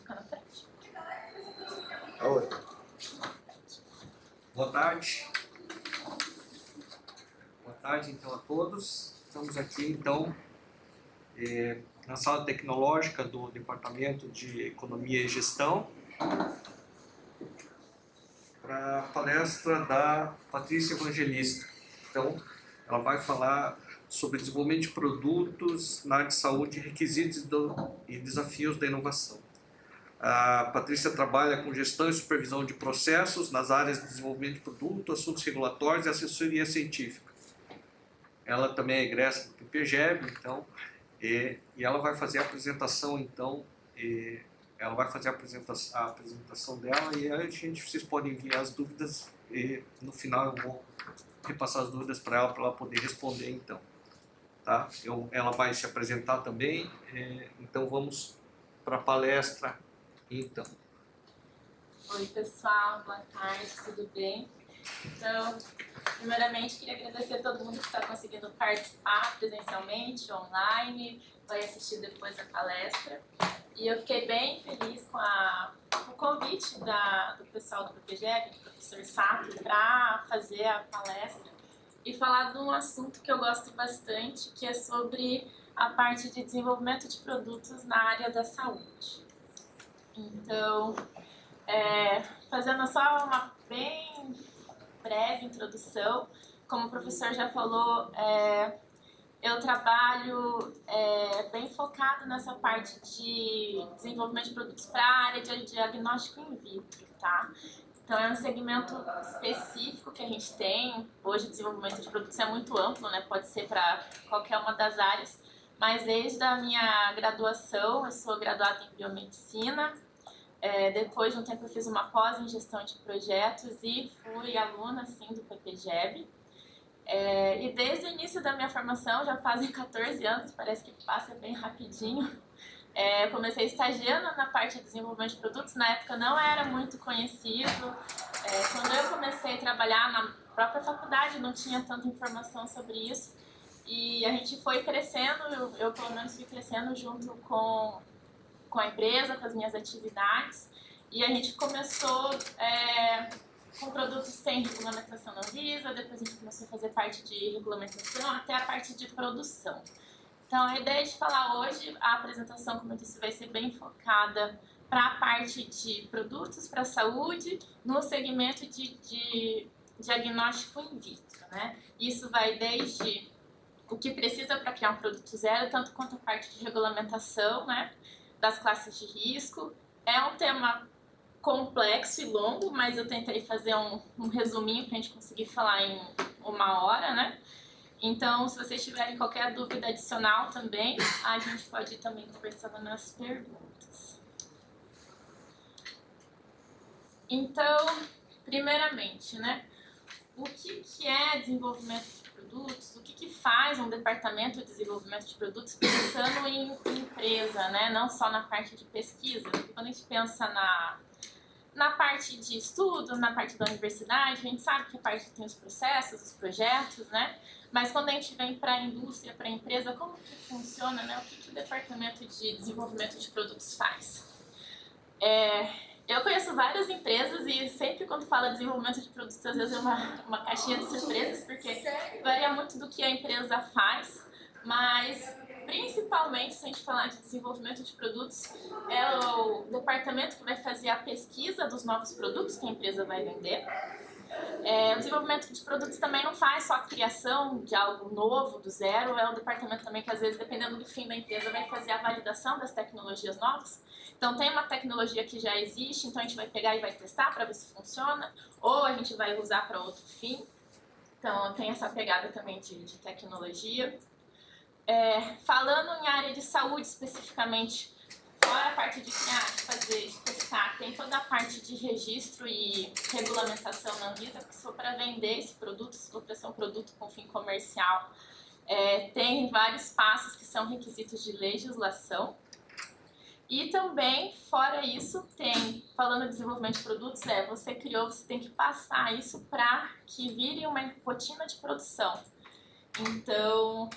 ficar na frente. Oi. Boa tarde. Boa tarde, então, a todos. Estamos aqui, então, na sala tecnológica do Departamento de Economia e Gestão, para a palestra da Patrícia Evangelista. Então, ela vai falar sobre desenvolvimento de produtos na área de saúde, requisitos e desafios da inovação. A Patrícia trabalha com gestão e supervisão de processos nas áreas de desenvolvimento de produto, assuntos regulatórios e assessoria científica. Ela também é egressa do PPGEB, então, e ela vai fazer a apresentação, então, ela vai fazer a apresentação dela e aí, vocês podem enviar as dúvidas e no final eu vou repassar as dúvidas para ela poder responder, então. Tá? Ela vai se apresentar também, então vamos para a palestra, então. Oi pessoal, boa tarde, tudo bem? Então, primeiramente queria agradecer a todo mundo que está conseguindo participar presencialmente, online, vai assistir depois a palestra. E eu fiquei bem feliz com o convite do pessoal do PPGEB, do professor Sato, para fazer a palestra e falar de um assunto que eu gosto bastante, que é sobre a parte de desenvolvimento de produtos na área da saúde. Então, fazendo só uma bem breve introdução, como o professor já falou, eu trabalho bem focado nessa parte de desenvolvimento de produtos para a área de diagnóstico in vitro, tá? Então é um segmento específico que a gente tem. Hoje o desenvolvimento de produtos é muito amplo, né? Pode ser para qualquer uma das áreas, mas desde a minha graduação, eu sou graduada em biomedicina. Depois de um tempo eu fiz uma pós em gestão de projetos e fui aluna assim, do PPGEB. E desde o início da minha formação, já fazem 14 anos, parece que passa bem rapidinho. Eu comecei estagiando na parte de desenvolvimento de produtos, na época não era muito conhecido. Quando eu comecei a trabalhar na própria faculdade, não tinha tanta informação sobre isso. E a gente foi crescendo, eu pelo menos fui crescendo junto com a empresa, com as minhas atividades. E a gente começou com produtos sem regulamentação na Anvisa, depois a gente começou a fazer parte de regulamentação até a parte de produção. Então, a ideia de falar hoje, a apresentação, como eu disse, vai ser bem focada para a parte de produtos para a saúde no segmento de diagnóstico in vitro, né? Isso vai desde o que precisa para criar um produto zero, tanto quanto a parte de regulamentação, né, das classes de risco. É um tema complexo e longo, mas eu tentei fazer um resuminho para a gente conseguir falar em 1 hora, né? Então, se vocês tiverem qualquer dúvida adicional também, a gente pode ir também conversando nas perguntas. Então, primeiramente, né? O que é desenvolvimento de produtos? O que faz um departamento de desenvolvimento de produtos pensando em empresa, né? Não só na parte de pesquisa. Porque quando a gente pensa na parte de estudo, na parte da universidade, a gente sabe que a parte tem os processos, os projetos, né? Mas quando a gente vem para a indústria, para a empresa, como que funciona, né? O que o departamento de desenvolvimento de produtos faz? Eu conheço várias empresas e sempre quando fala de desenvolvimento de produtos, às vezes é uma caixinha de surpresas, porque varia muito do que a empresa faz, mas principalmente se a gente falar de desenvolvimento de produtos, é o departamento que vai fazer a pesquisa dos novos produtos que a empresa vai vender. O desenvolvimento de produtos também não faz só a criação de algo novo, do zero, é um departamento também que às vezes, dependendo do fim da empresa, vai fazer a validação das tecnologias novas. Então tem uma tecnologia que já existe, então a gente vai pegar e vai testar para ver se funciona, ou a gente vai usar para outro fim. Então tem essa pegada também de tecnologia. Falando em área de saúde especificamente, fora a parte de criar, de fazer, de testar, tem toda a parte de registro e regulamentação na Anvisa, que se for para vender esse produto, se for para ser um produto com fim comercial, tem vários passos que são requisitos de legislação. E também, fora isso, falando de desenvolvimento de produtos, você criou, você tem que passar isso para que vire uma rotina de produção. Então,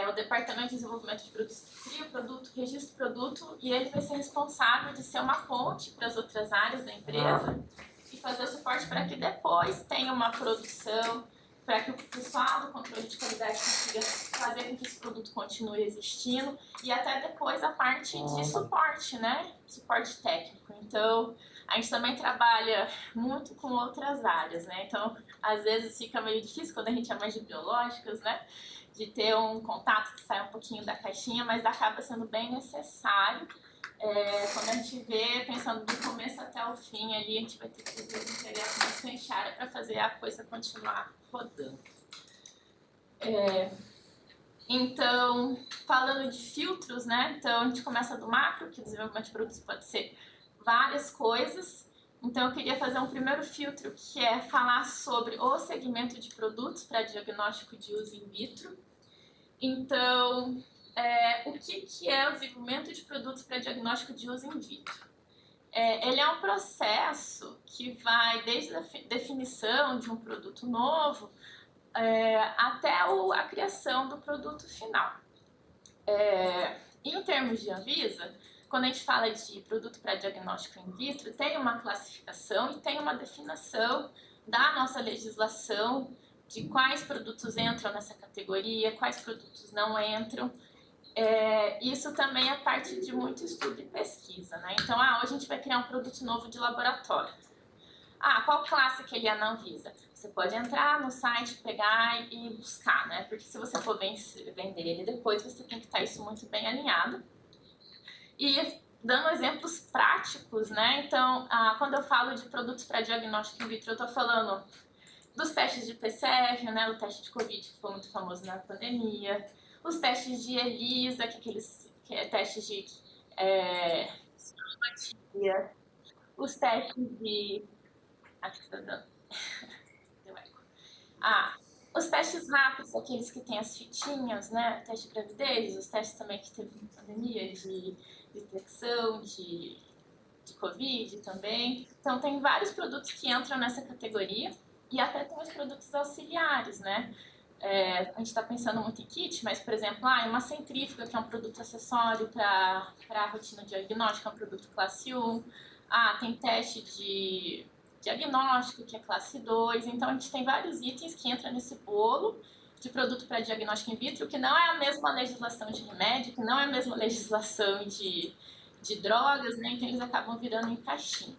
o Departamento de Desenvolvimento de Produtos cria o produto, registra o produto e ele vai ser responsável de ser uma ponte para as outras áreas da empresa e fazer suporte para que depois tenha uma produção, para que o pessoal do controle de qualidade consiga fazer com que esse produto continue existindo e até depois a parte de suporte, né? Suporte técnico. Então, a gente também trabalha muito com outras áreas, né? Então, às vezes fica meio difícil quando a gente é mais de biológicas, né? De ter um contato que sai um pouquinho da caixinha, mas acaba sendo bem necessário. Quando a gente vê, pensando do começo até o fim, ali a gente vai ter que integrar com bastante área para fazer a coisa continuar rodando. Então, falando de filtros, né? Então, a gente começa do macro, que o desenvolvimento de produtos pode ser várias coisas. Então, eu queria fazer um primeiro filtro, que é falar sobre o segmento de produtos para diagnóstico de uso in vitro. Então, o que é o desenvolvimento de produtos para diagnóstico de uso in vitro? Ele é um processo que vai desde a definição de um produto novo até a criação do produto final. Em termos de Anvisa, quando a gente fala de produto para diagnóstico in vitro, tem uma classificação e tem uma definição da nossa legislação de quais produtos entram nessa categoria, quais produtos não entram. Isso também é parte de muito estudo e pesquisa, né? Então, hoje a gente vai criar um produto novo de laboratório. Qual classe que ele é na Anvisa? Você pode entrar no site, pegar e buscar, né? Porque se você for vender ele depois, você tem que estar isso muito bem alinhado. E dando exemplos práticos, né? Então, quando eu falo de produtos para diagnóstico in vitro, eu estou falando dos testes de PCR, né? O teste de Covid, que foi muito famoso na pandemia. Os testes de ELISA, que é testes de siromatia. Os testes de... Acho que está dando. Deu eco. Os testes rápidos, aqueles que tem as fitinhas, né? O teste de gravidez, os testes também que teve na pandemia, de detecção, de Covid também. Então, tem vários produtos que entram nessa categoria e até tem os produtos auxiliares, né? A gente está pensando muito em kit, mas, por exemplo, uma centrífuga, que é um produto acessório para a rotina diagnóstica, é um produto classe 1. Tem teste de diagnóstico, que é classe 2. Então, a gente tem vários itens que entram nesse bolo de produto para diagnóstico in vitro, que não é a mesma legislação de remédio, que não é a mesma legislação de drogas, né? Então, eles acabam virando em caixinha.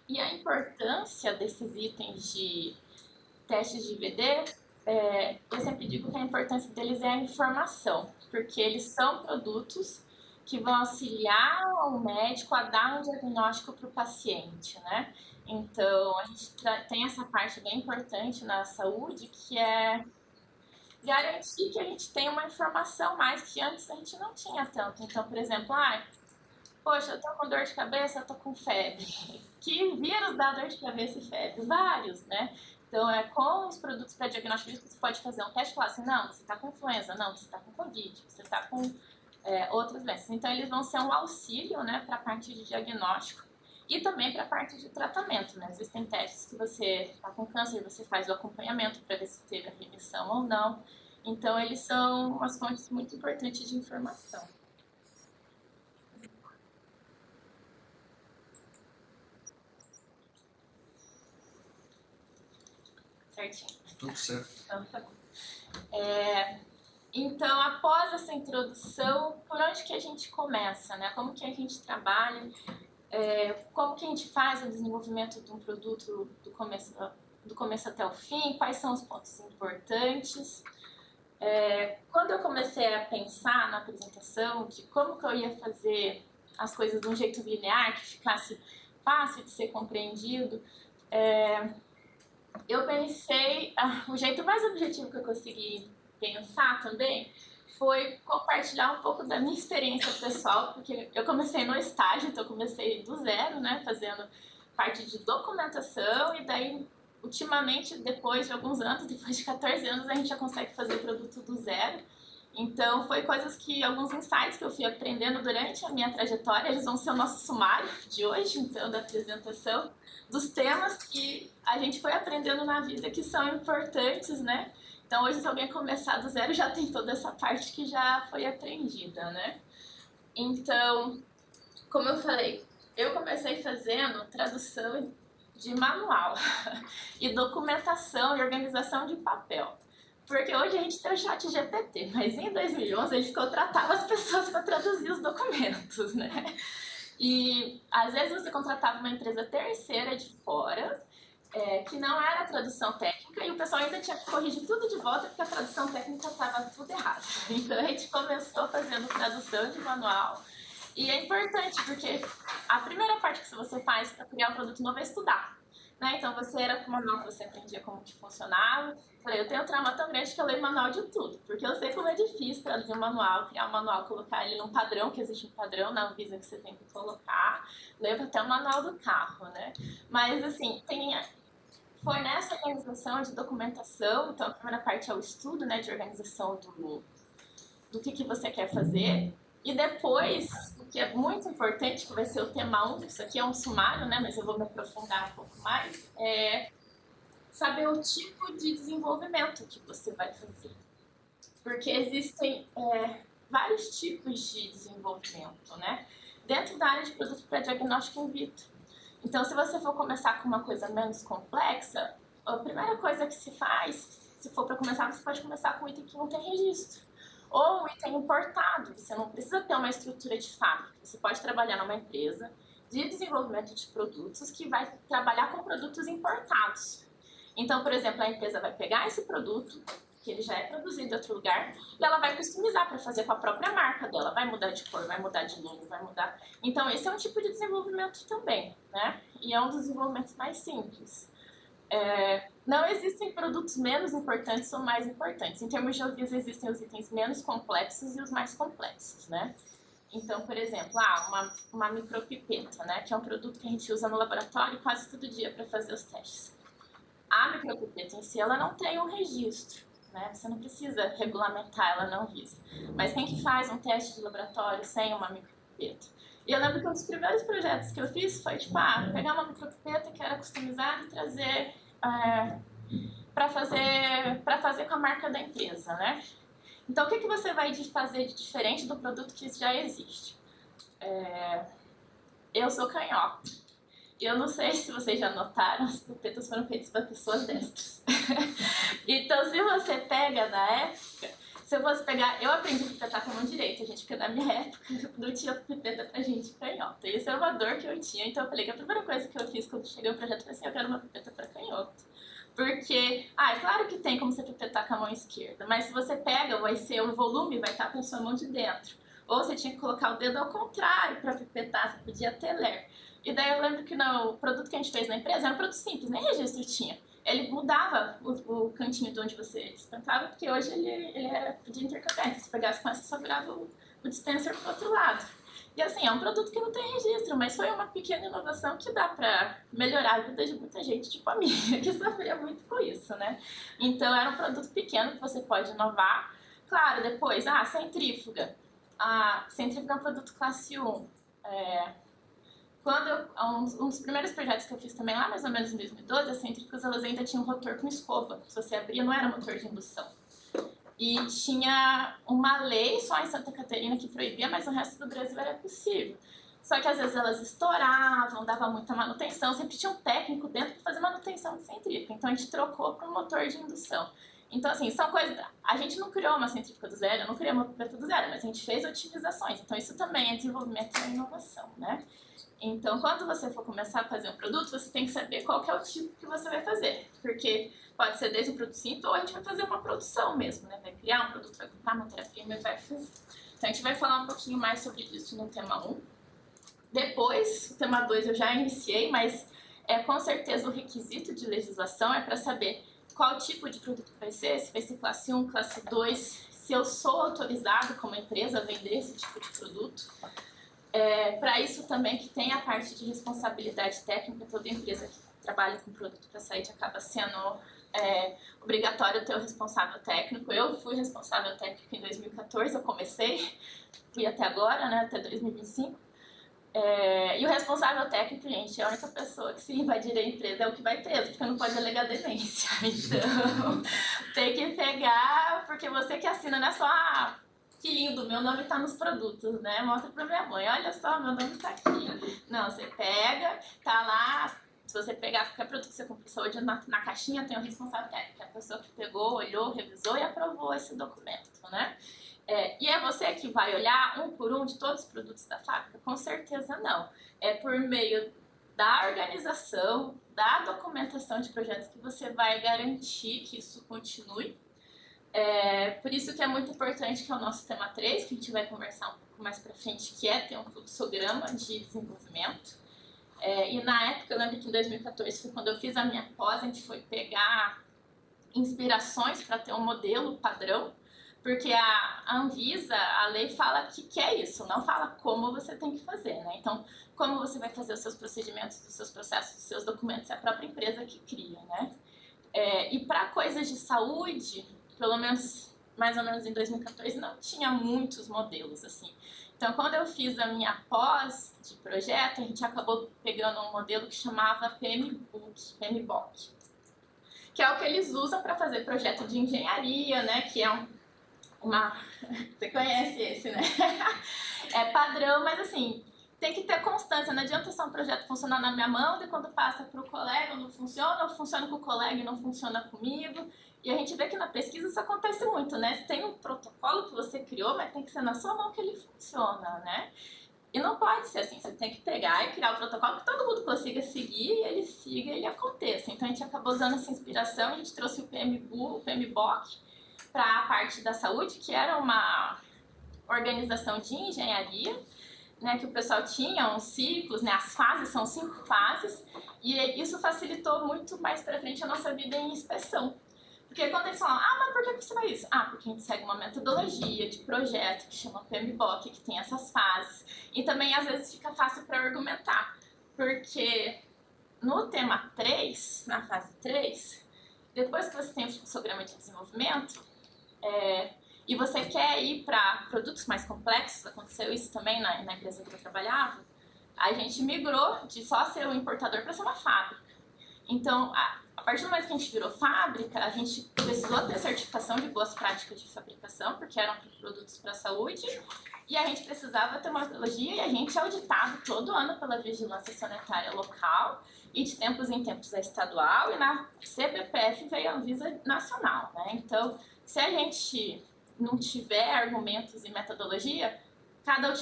E a importância desses itens de testes de IVD, eu sempre digo que a importância deles é a informação, porque eles são produtos que vão auxiliar o médico a dar um diagnóstico para o paciente, né? Então, a gente tem essa parte bem importante na saúde, que é garantir que a gente tem uma informação mais que antes a gente não tinha tanto. Então, por exemplo, poxa, eu tô com dor de cabeça, eu tô com febre. Que vírus dá dor de cabeça e febre? Vários, né? Então, com os produtos para diagnóstico, você pode fazer um teste e falar assim, não, você tá com influenza, não, você tá com Covid, você tá com outras doenças. Então, eles vão ser um auxílio, né, para a parte de diagnóstico e também para a parte de tratamento, né? Existem testes que você tá com câncer, você faz o acompanhamento para ver se teve a remissão ou não. Então, eles são umas fontes muito importantes de informação. Certinho. Tudo certo. Então, tá bom. Então, após essa introdução, por onde que a gente começa, né? Como que a gente trabalha, como que a gente faz o desenvolvimento de um produto do começo até o fim, quais são os pontos importantes. Quando eu comecei a pensar na apresentação de como que eu ia fazer as coisas de um jeito linear, que ficasse fácil de ser compreendido, eu pensei, o jeito mais objetivo que eu consegui pensar também foi compartilhar um pouco da minha experiência pessoal, porque eu comecei no estágio, então eu comecei do zero, né, fazendo parte de documentação, e daí, ultimamente, depois de alguns anos, depois de 14 anos, a gente já consegue fazer produto do zero. Então, foi coisas que, alguns insights que eu fui aprendendo durante a minha trajetória, eles vão ser o nosso sumário de hoje, então, da apresentação, dos temas que a gente foi aprendendo na vida que são importantes, né? Então hoje se alguém começar do zero já tem toda essa parte que já foi aprendida, né? Então, como eu falei, eu comecei fazendo tradução de manual e documentação e organização de papel. Porque hoje a gente tem o chat GPT, mas em 2011 eles contratavam as pessoas para traduzir os documentos, né? E às vezes você contratava uma empresa terceira de fora, que não era tradução técnica, e o pessoal ainda tinha que corrigir tudo de volta porque a tradução técnica estava tudo errado. Então a gente começou fazendo tradução de manual. E é importante porque a primeira parte que você faz para criar um produto novo é estudar. Né? Então você era com o manual que você aprendia como que funcionava. Falei, eu tenho um trauma tão grande que eu leio manual de tudo, porque eu sei como é difícil traduzir um manual, criar um manual, colocar ele num padrão, que existe um padrão na Anvisa que você tem que colocar. Leio até o manual do carro, né? Mas assim, foi nessa organização de documentação, então a primeira parte é o estudo, né, de organização do que você quer fazer. E depois, o que é muito importante, que vai ser o tema 1, isso aqui é um sumário, né, mas eu vou me aprofundar um pouco mais, é saber o tipo de desenvolvimento que você vai fazer. Porque existem vários tipos de desenvolvimento, né, dentro da área de produto para diagnóstico in vitro. Então, se você for começar com uma coisa menos complexa, a primeira coisa que se faz, se for para começar, você pode começar com um item que não tem registro. Ou um item importado, você não precisa ter uma estrutura de fábrica. Você pode trabalhar numa empresa de desenvolvimento de produtos que vai trabalhar com produtos importados. Então, por exemplo, a empresa vai pegar esse produto, que ele já é produzido em outro lugar, e ela vai customizar para fazer com a própria marca dela. Vai mudar de cor, vai mudar de logo, vai mudar... Então, esse é um tipo de desenvolvimento também, né? E é um dos desenvolvimentos mais simples. Não existem produtos menos importantes ou mais importantes. Em termos de Anvisa, existem os itens menos complexos e os mais complexos, né? Então, por exemplo, uma micropipeta, né? Que é um produto que a gente usa no laboratório quase todo dia para fazer os testes. A micropipeta em si, ela não tem um registro, né? Você não precisa regulamentar ela na Anvisa. Mas quem que faz um teste de laboratório sem uma micropipeta? E eu lembro que um dos primeiros projetos que eu fiz foi, pegar uma micropipeta que era customizada e trazer para fazer com a marca da empresa, né? Então, o que você vai fazer de diferente do produto que já existe? Eu sou canhota. E eu não sei se vocês já notaram, as pipetas foram feitas para pessoas destras. Então, se você pega na época... Se eu fosse pegar, eu aprendi a pipetar com a mão direita, gente, porque na minha época não tinha pipeta pra gente canhota. E isso era uma dor que eu tinha, então eu falei que a primeira coisa que eu fiz quando cheguei ao projeto foi assim, eu quero uma pipeta pra canhoto. Porque, é claro que tem como você pipetar com a mão esquerda, mas se você pega, o volume vai estar com a sua mão de dentro. Ou você tinha que colocar o dedo ao contrário pra pipetar, você podia teler. E daí eu lembro que o produto que a gente fez na empresa era um produto simples, nem registro tinha. Ele mudava o cantinho de onde você dispensava, porque hoje ele era de intercambio. Se pegasse com essa, só virava o dispenser pro outro lado. E assim, é um produto que não tem registro, mas foi uma pequena inovação que dá pra melhorar a vida de muita gente, tipo a minha, que sofria muito com isso, né? Então era um produto pequeno que você pode inovar. Claro, depois, centrífuga. A centrífuga é um produto classe 1. Um dos primeiros projetos que eu fiz também, lá mais ou menos em 2012, as centrífugas elas ainda tinham um rotor com escova. Se você abria, não era motor de indução. E tinha uma lei só em Santa Catarina que proibia, mas no resto do Brasil era possível. Só que às vezes elas estouravam, dava muita manutenção, sempre tinha um técnico dentro para fazer manutenção de centrífuga. Então a gente trocou para um motor de indução. Então, assim, são coisas... A gente não criou uma centrífuga do zero, eu não criei uma pipeta do zero, mas a gente fez otimizações. Então, isso também é desenvolvimento e inovação, né? Então, quando você for começar a fazer um produto, você tem que saber qual que é o tipo que você vai fazer. Porque pode ser desde um produto simples ou a gente vai fazer uma produção mesmo, né? Vai criar um produto, vai comprar matéria-prima e vai fazer. Então, a gente vai falar um pouquinho mais sobre isso no tema 1. Depois, o tema 2 eu já iniciei, mas com certeza o requisito de legislação é para saber qual tipo de produto vai ser, se vai ser classe 1, classe 2, se eu sou autorizado como empresa a vender esse tipo de produto. Para isso também que tem a parte de responsabilidade técnica, toda empresa que trabalha com produto para saúde acaba sendo obrigatório ter o responsável técnico. Eu fui responsável técnico em 2014, eu comecei, fui até agora, né, até 2025. E o responsável técnico, gente, a única pessoa que se invadir a empresa é o que vai preso, porque não pode alegar demência. Então, tem que pegar, porque você que assina, não é só, que lindo, meu nome tá nos produtos, né? Mostra pra minha mãe, olha só, meu nome tá aqui. Não, você pega, tá lá, se você pegar qualquer produto que você comprou saúde, na caixinha tem o responsável técnico, é a pessoa que pegou, olhou, revisou e aprovou esse documento, né? E é você que vai olhar um por um de todos os produtos da fábrica? Com certeza não. É por meio da organização, da documentação de projetos que você vai garantir que isso continue. Por isso que é muito importante, que é o nosso tema 3, que a gente vai conversar um pouco mais pra frente, que é ter um fluxograma de desenvolvimento. E na época, eu lembro que em 2014 foi quando eu fiz a minha pós, a gente foi pegar inspirações para ter um modelo padrão, porque a Anvisa, a lei fala que é isso, não fala como você tem que fazer, né? Então, como você vai fazer os seus procedimentos, os seus processos, os seus documentos, é a própria empresa que cria, né? E para coisas de saúde, pelo menos, mais ou menos em 2014, não tinha muitos modelos, assim. Então, quando eu fiz a minha pós de projeto, a gente acabou pegando um modelo que chamava PMBOK, que é o que eles usam para fazer projeto de engenharia, né? Que é você conhece esse, né? É padrão, mas assim, tem que ter constância. Não adianta só um projeto funcionar na minha mão, e quando passa para o colega não funciona, ou funciona com o colega e não funciona comigo. E a gente vê que na pesquisa isso acontece muito, né? Tem um protocolo que você criou, mas tem que ser na sua mão que ele funciona, né? E não pode ser assim, você tem que pegar e criar o protocolo que todo mundo consiga seguir, e ele siga e ele aconteça. Então a gente acabou usando essa inspiração, a gente trouxe o PMBOK para a parte da saúde, que era uma organização de engenharia, né, que o pessoal tinha uns ciclos, né, as fases são 5 fases, e isso facilitou muito mais para frente a nossa vida em inspeção. Porque quando eles falam, mas por que você faz isso? Porque a gente segue uma metodologia de projeto que chama PMBOK, que tem essas fases. E também às vezes fica fácil para argumentar, porque no tema 3, na fase 3, depois que você tem o fluxograma de desenvolvimento, e você quer ir para produtos mais complexos, aconteceu isso também na empresa que eu trabalhava, a gente migrou de só ser um importador para ser uma fábrica. Então, a partir do momento que a gente virou fábrica, a gente precisou ter certificação de boas práticas de fabricação, porque eram produtos para a saúde, e a gente precisava ter uma metodologia, e a gente é auditado todo ano pela Vigilância Sanitária Local, e de tempos em tempos é estadual, e na CBPF veio a Anvisa nacional, né? Então, se a gente não tiver argumentos e metodologia, cada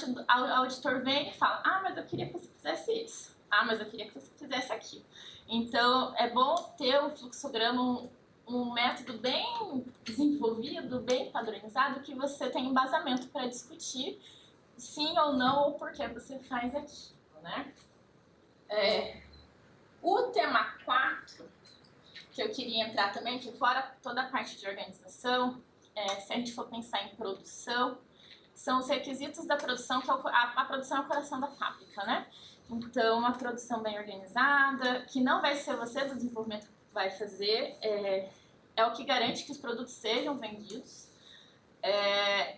auditor vem e fala, mas eu queria que você fizesse isso. Mas eu queria que você fizesse aquilo. Então, é bom ter um fluxograma, um método bem desenvolvido, bem padronizado, que você tem embasamento para discutir sim ou não, ou por que você faz aquilo, né? O tema 4, que eu queria entrar também, que fora toda a parte de organização, se a gente for pensar em produção, são os requisitos da produção, que a produção é o coração da fábrica, né? Então, uma produção bem organizada, que não vai ser você do desenvolvimento que vai fazer, é o que garante que os produtos sejam vendidos,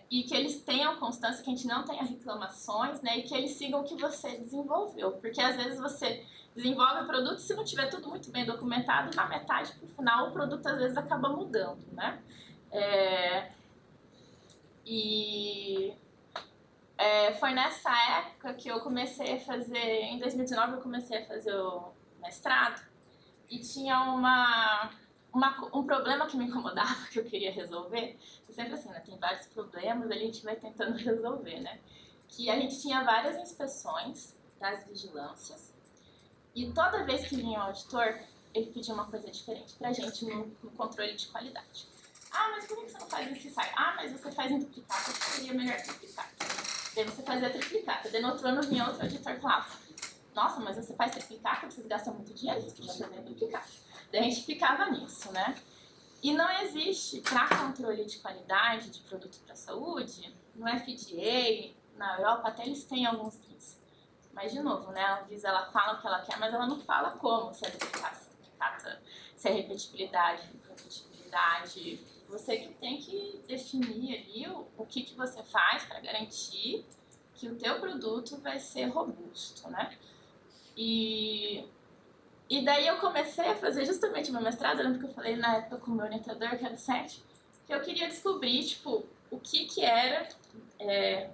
e que eles tenham constância, que a gente não tenha reclamações, né? E que eles sigam o que você desenvolveu, porque às vezes você desenvolve o produto, se não tiver tudo muito bem documentado, na metade para o final o produto às vezes acaba mudando, né? Foi nessa época que eu comecei a fazer, em 2019 eu comecei a fazer o mestrado, e tinha um problema que me incomodava, que eu queria resolver. Eu sempre assim, né, tem vários problemas, a gente vai tentando resolver, né? Que a gente tinha várias inspeções das vigilâncias, e toda vez que vinha o auditor, ele pedia uma coisa diferente pra gente no controle de qualidade. Mas por que você não faz esse ensaio? Mas você faz em duplicata, seria melhor triplicata. Daí você fazia triplicata. Daí no outro ano vinha outro auditor e falava, nossa, mas você faz triplicata, vocês gastam muito dinheiro, você podia fazer duplicata. Daí a gente ficava nisso, né? E não existe, para controle de qualidade de produto para saúde, no FDA, na Europa, até eles têm alguns kits. Mas, de novo, né, a Anvisa, ela fala o que ela quer, mas ela não fala como, se é duplicata, se é repetibilidade, Você que tem que definir ali o que você faz para garantir que o teu produto vai ser robusto, né? E daí eu comecei a fazer justamente meu mestrado, lembro que eu falei na época com o meu orientador, que era o Sérgio, que eu queria descobrir, tipo, o que era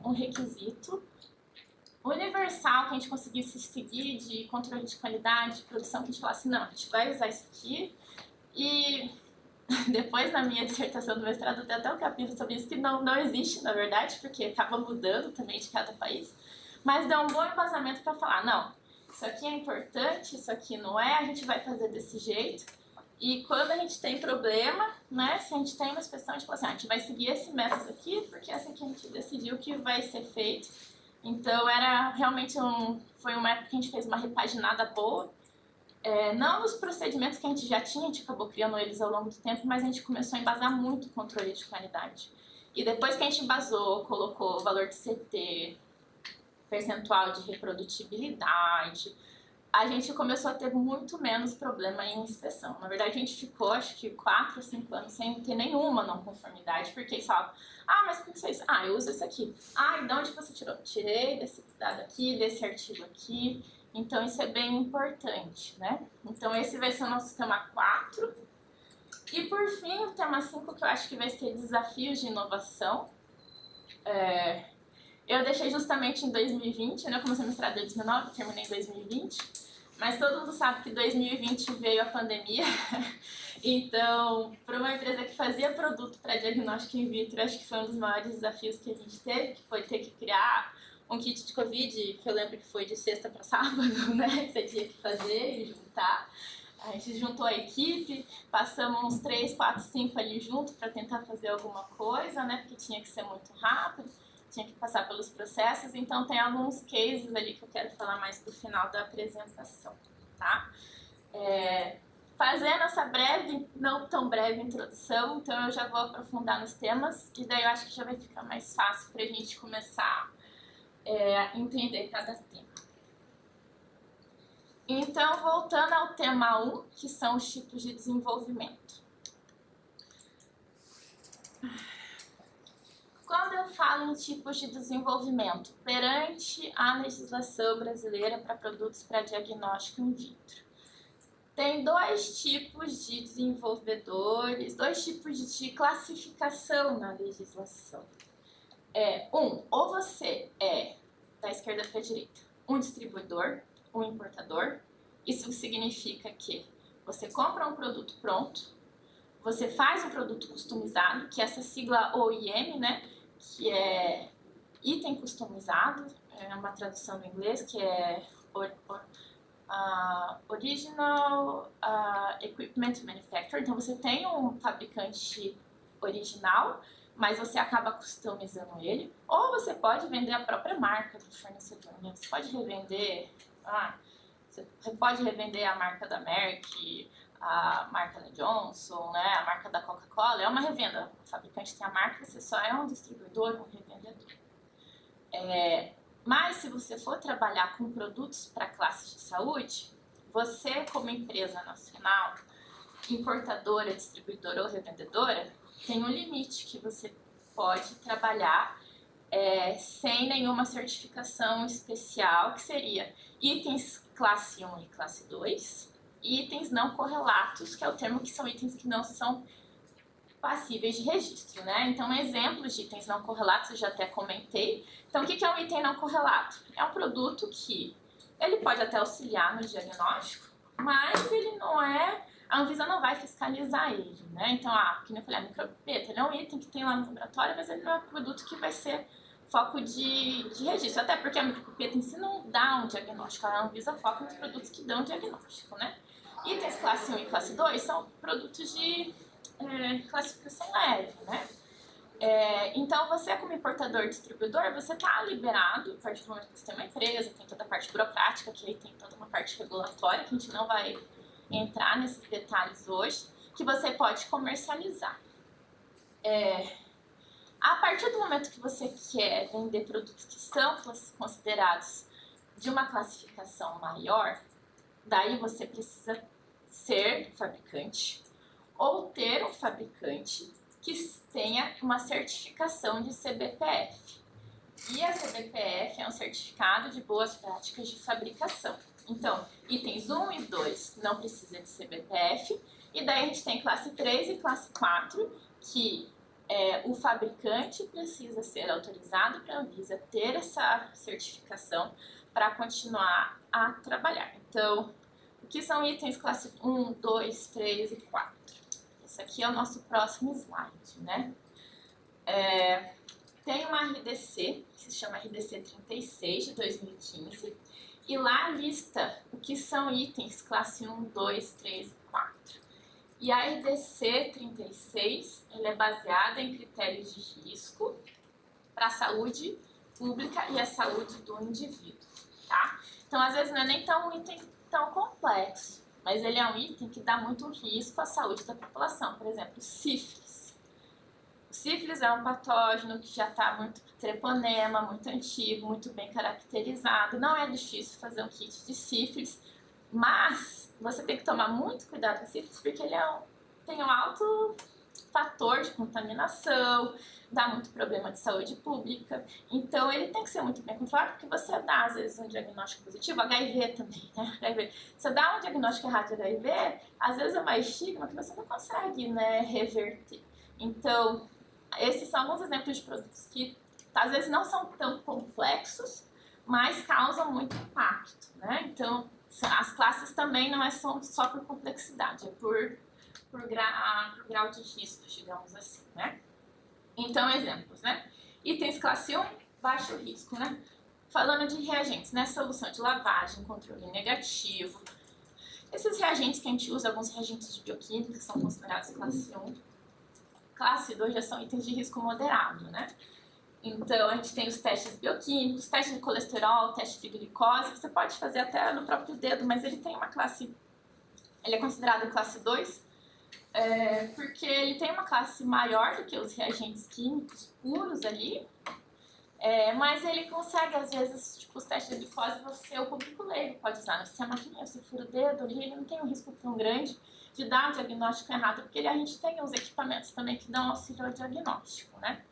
um requisito universal que a gente conseguisse seguir de controle de qualidade, de produção, que a gente falasse, não, a gente vai usar isso aqui. E depois na minha dissertação do mestrado tem até um capítulo sobre isso, que não existe, na verdade, porque acaba mudando também de cada país, mas deu um bom embasamento para falar, não, isso aqui é importante, isso aqui não é, a gente vai fazer desse jeito. E quando a gente tem problema, né, se a gente tem uma inspeção, a gente fala assim, a gente vai seguir esse método aqui, porque essa aqui a gente decidiu que vai ser feito. Então era realmente foi uma época que a gente fez uma repaginada boa, não nos procedimentos que a gente já tinha, a gente acabou criando eles ao longo do tempo, mas a gente começou a embasar muito o controle de qualidade. E depois que a gente embasou, colocou valor de CT, percentual de reprodutibilidade, a gente começou a ter muito menos problema em inspeção. Na verdade, a gente ficou, acho que 4 ou 5 anos sem ter nenhuma não conformidade, porque eles falavam, mas por que você usa? Eu uso esse aqui. E de onde você tirou? Tirei desse dado aqui, desse artigo aqui. Então, isso é bem importante, né? Então, esse vai ser o nosso tema 4. E, por fim, o tema 5, que eu acho que vai ser desafios de inovação. Eu deixei justamente em 2020, né? Eu comecei a mestrado em 2019, terminei em 2020. Mas todo mundo sabe que 2020 veio a pandemia. Então, para uma empresa que fazia produto para diagnóstico in vitro, acho que foi um dos maiores desafios que a gente teve, que foi ter que criar um kit de Covid, que eu lembro que foi de sexta para sábado, né? Que você tinha que fazer e juntar. A gente juntou a equipe, passamos uns 3, 4, 5 ali junto para tentar fazer alguma coisa, né? Porque tinha que ser muito rápido, tinha que passar pelos processos. Então, tem alguns cases ali que eu quero falar mais pro final da apresentação, tá? Fazendo essa breve, não tão breve introdução, então eu já vou aprofundar nos temas e daí eu acho que já vai ficar mais fácil pra gente começar entender cada tema. Então, voltando ao tema 1, que são os tipos de desenvolvimento. Quando eu falo em tipos de desenvolvimento perante a legislação brasileira para produtos para diagnóstico in vitro, tem 2 tipos de desenvolvedores, 2 tipos de classificação na legislação. Ou você é, da esquerda para a direita, um distribuidor, um importador. Isso significa que você compra um produto pronto, você faz um produto customizado, que é essa sigla OIM, né, que é item customizado, é uma tradução do inglês, que é Original Equipment Manufacturer. Então você tem um fabricante original, mas você acaba customizando ele, ou você pode vender a própria marca do fornecedor, né? Você pode revender, você pode revender a marca da Merck, a marca da Johnson, né? A marca da Coca-Cola, é uma revenda. O fabricante tem a marca, você só é um distribuidor, um revendedor. Mas se você for trabalhar com produtos para classes de saúde, você como empresa nacional, importadora, distribuidora ou revendedora, tem um limite que você pode trabalhar sem nenhuma certificação especial, que seria itens classe 1 e classe 2, e itens não correlatos, que é o termo que são itens que não são passíveis de registro, né? Então, exemplos de itens não correlatos eu já até comentei. Então, o que é um item não correlato? É um produto que ele pode até auxiliar no diagnóstico, mas ele não é... A Anvisa não vai fiscalizar ele, né? Então, como eu falei, a micropipeta, ele é um item que tem lá no laboratório, mas ele não é um produto que vai ser foco de registro. Até porque a micropipeta em si não dá um diagnóstico, a Anvisa foca nos produtos que dão diagnóstico, né? Itens classe 1 e classe 2 são produtos de classificação leve, né? Então, você como importador, distribuidor, você está liberado, a partir do momento que você tem uma empresa, tem toda a parte burocrática, que aí tem toda uma parte regulatória, que a gente não vai entrar nesses detalhes hoje, que você pode comercializar. A partir do momento que você quer vender produtos que são considerados de uma classificação maior, daí você precisa ser fabricante ou ter um fabricante que tenha uma certificação de CBPF. E a CBPF é um certificado de boas práticas de fabricação. Então, itens 1 e 2 não precisa de CBPF. E daí a gente tem classe 3 e classe 4, que o fabricante precisa ser autorizado para a Anvisa ter essa certificação para continuar a trabalhar. Então, o que são itens classe 1, 2, 3 e 4? Esse aqui é o nosso próximo slide, né? Tem uma RDC, que se chama RDC 36 de 2015, e lá lista o que são itens classe 1, 2, 3 e 4. E a RDC 36, ela é baseada em critérios de risco para a saúde pública e a saúde do indivíduo, tá? Então, às vezes, não é nem um item tão complexo, mas ele é um item que dá muito risco à saúde da população. Por exemplo, sífilis. O sífilis é um patógeno que já está muito treponema, muito antigo, muito bem caracterizado. Não é difícil fazer um kit de sífilis, mas você tem que tomar muito cuidado com a sífilis porque ele tem um alto fator de contaminação, dá muito problema de saúde pública. Então ele tem que ser muito bem controlado, porque você dá às vezes um diagnóstico positivo, HIV também, né? HIV. Você dá um diagnóstico errado de HIV, às vezes é uma estigma que você não consegue, né, reverter. Então, esses são alguns exemplos de produtos que às vezes não são tão complexos, mas causam muito impacto, né? Então, as classes também não são só por complexidade, é por grau de risco, digamos assim, né? Então, exemplos, né? Itens classe 1, baixo risco, né? Falando de reagentes, né? Solução de lavagem, controle negativo. Esses reagentes que a gente usa, alguns reagentes de bioquímica, que são considerados classe 1. Classe 2 já são itens de risco moderado, né? Então, a gente tem os testes bioquímicos, teste de colesterol, teste de glicose, que você pode fazer até no próprio dedo, mas ele tem uma classe... Ele é considerado classe 2, porque ele tem uma classe maior do que os reagentes químicos puros ali, mas ele consegue, às vezes, tipo, os testes de glicose, o público leigo pode usar, né? Se a maquininha, você fura o dedo ali, ele não tem um risco tão grande de dar um diagnóstico errado, porque a gente tem os equipamentos também que dão auxílio ao diagnóstico, né?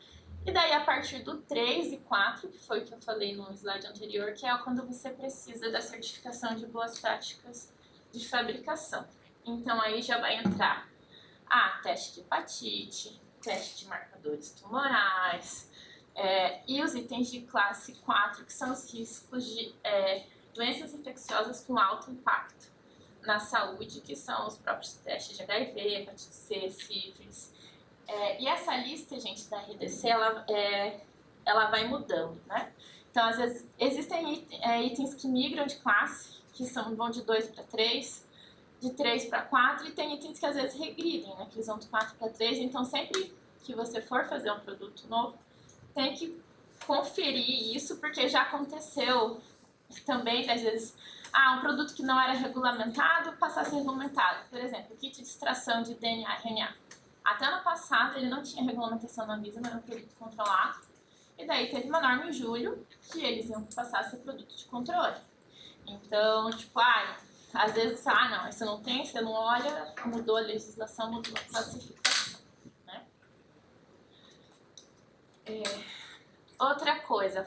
E daí, a partir do 3 e 4, que foi o que eu falei no slide anterior, que é quando você precisa da certificação de boas práticas de fabricação. Então, aí já vai entrar teste de hepatite, teste de marcadores tumorais, e os itens de classe 4, que são os riscos de doenças infecciosas com alto impacto na saúde, que são os próprios testes de HIV, hepatite C, sífilis. E essa lista, gente, da RDC, ela vai mudando, né? Então, às vezes, existem itens que migram de classe, que vão de 2 para 3, de 3 para 4, e tem itens que às vezes regridem, né? Que eles vão de 4 para 3, então sempre que você for fazer um produto novo, tem que conferir isso, porque já aconteceu também, às vezes, um produto que não era regulamentado passar a ser regulamentado. Por exemplo, kit de extração de DNA e RNA. Até ano passado ele não tinha regulamentação na Anvisa, não era um produto controlado. E daí teve uma norma em julho que eles iam passar a ser produto de controle. Então, tipo, às vezes, não, isso não tem, você não olha, mudou a legislação, mudou a classificação, né? Outra coisa,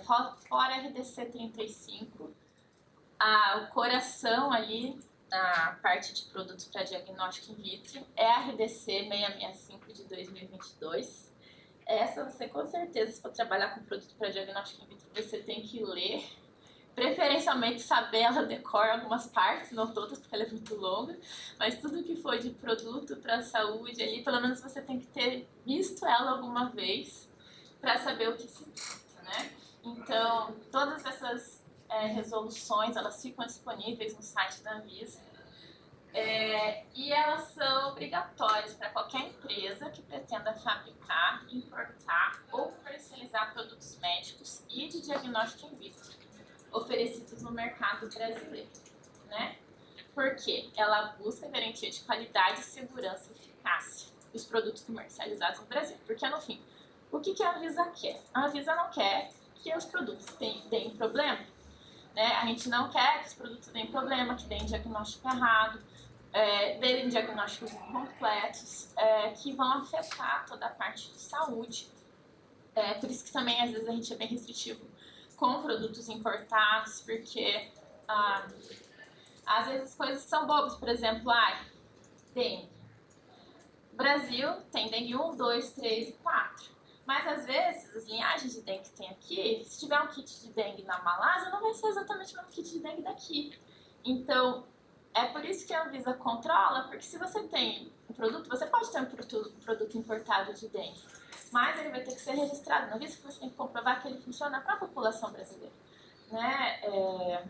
fora RDC 35, o coração ali, na parte de produtos para diagnóstico in vitro, é a RDC 665 de 2022. Essa você, com certeza, se for trabalhar com produto para diagnóstico in vitro, você tem que ler. Preferencialmente saber ela decora algumas partes, não todas, porque ela é muito longa, mas tudo que for de produto para a saúde ali, pelo menos você tem que ter visto ela alguma vez para saber o que se trata, né? Então, todas essas resoluções, elas ficam disponíveis no site da Anvisa, e elas são obrigatórias para qualquer empresa que pretenda fabricar, importar ou comercializar produtos médicos e de diagnóstico in vitro oferecidos no mercado brasileiro, né? Porque ela busca garantia de qualidade, segurança e eficácia dos produtos comercializados no Brasil. Porque, no fim, o que a Anvisa quer? A Anvisa não quer que os produtos deem problema, né? A gente não quer que os produtos deem problema, que deem diagnóstico errado, deem diagnósticos incompletos, que vão afetar toda a parte de saúde. Por isso que também, às vezes, a gente é bem restritivo com produtos importados, porque às vezes coisas são bobas, por exemplo, dengue. Brasil tem dengue 1, 2, 3 e 4. Mas às vezes as linhagens de dengue que tem aqui, se tiver um kit de dengue na Malásia, não vai ser exatamente o mesmo kit de dengue daqui. Então, é por isso que a Anvisa controla, porque se você tem um produto, você pode ter um produto importado de dengue, mas ele vai ter que ser registrado na Anvisa, porque você tem que comprovar que ele funciona para a população brasileira. Né?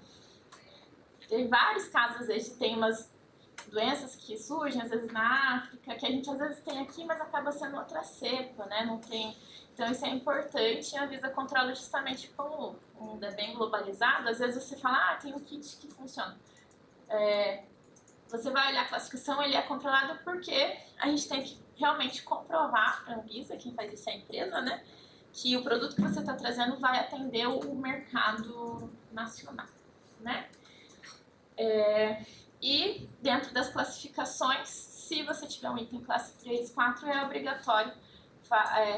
Tem vários casos, às vezes, tem umas doenças que surgem, às vezes na África, que a gente às vezes tem aqui, mas acaba sendo outra cepa, né? Não tem... Então isso é importante e a Anvisa controla justamente como o mundo é bem globalizado. Às vezes você fala, tem um kit que funciona. Você vai olhar a classificação, ele é controlado porque a gente tem que realmente comprovar para a Anvisa, quem faz isso é a empresa, né? Que o produto que você está trazendo vai atender o mercado nacional, né? E dentro das classificações, se você tiver um item classe 3, 4, é obrigatório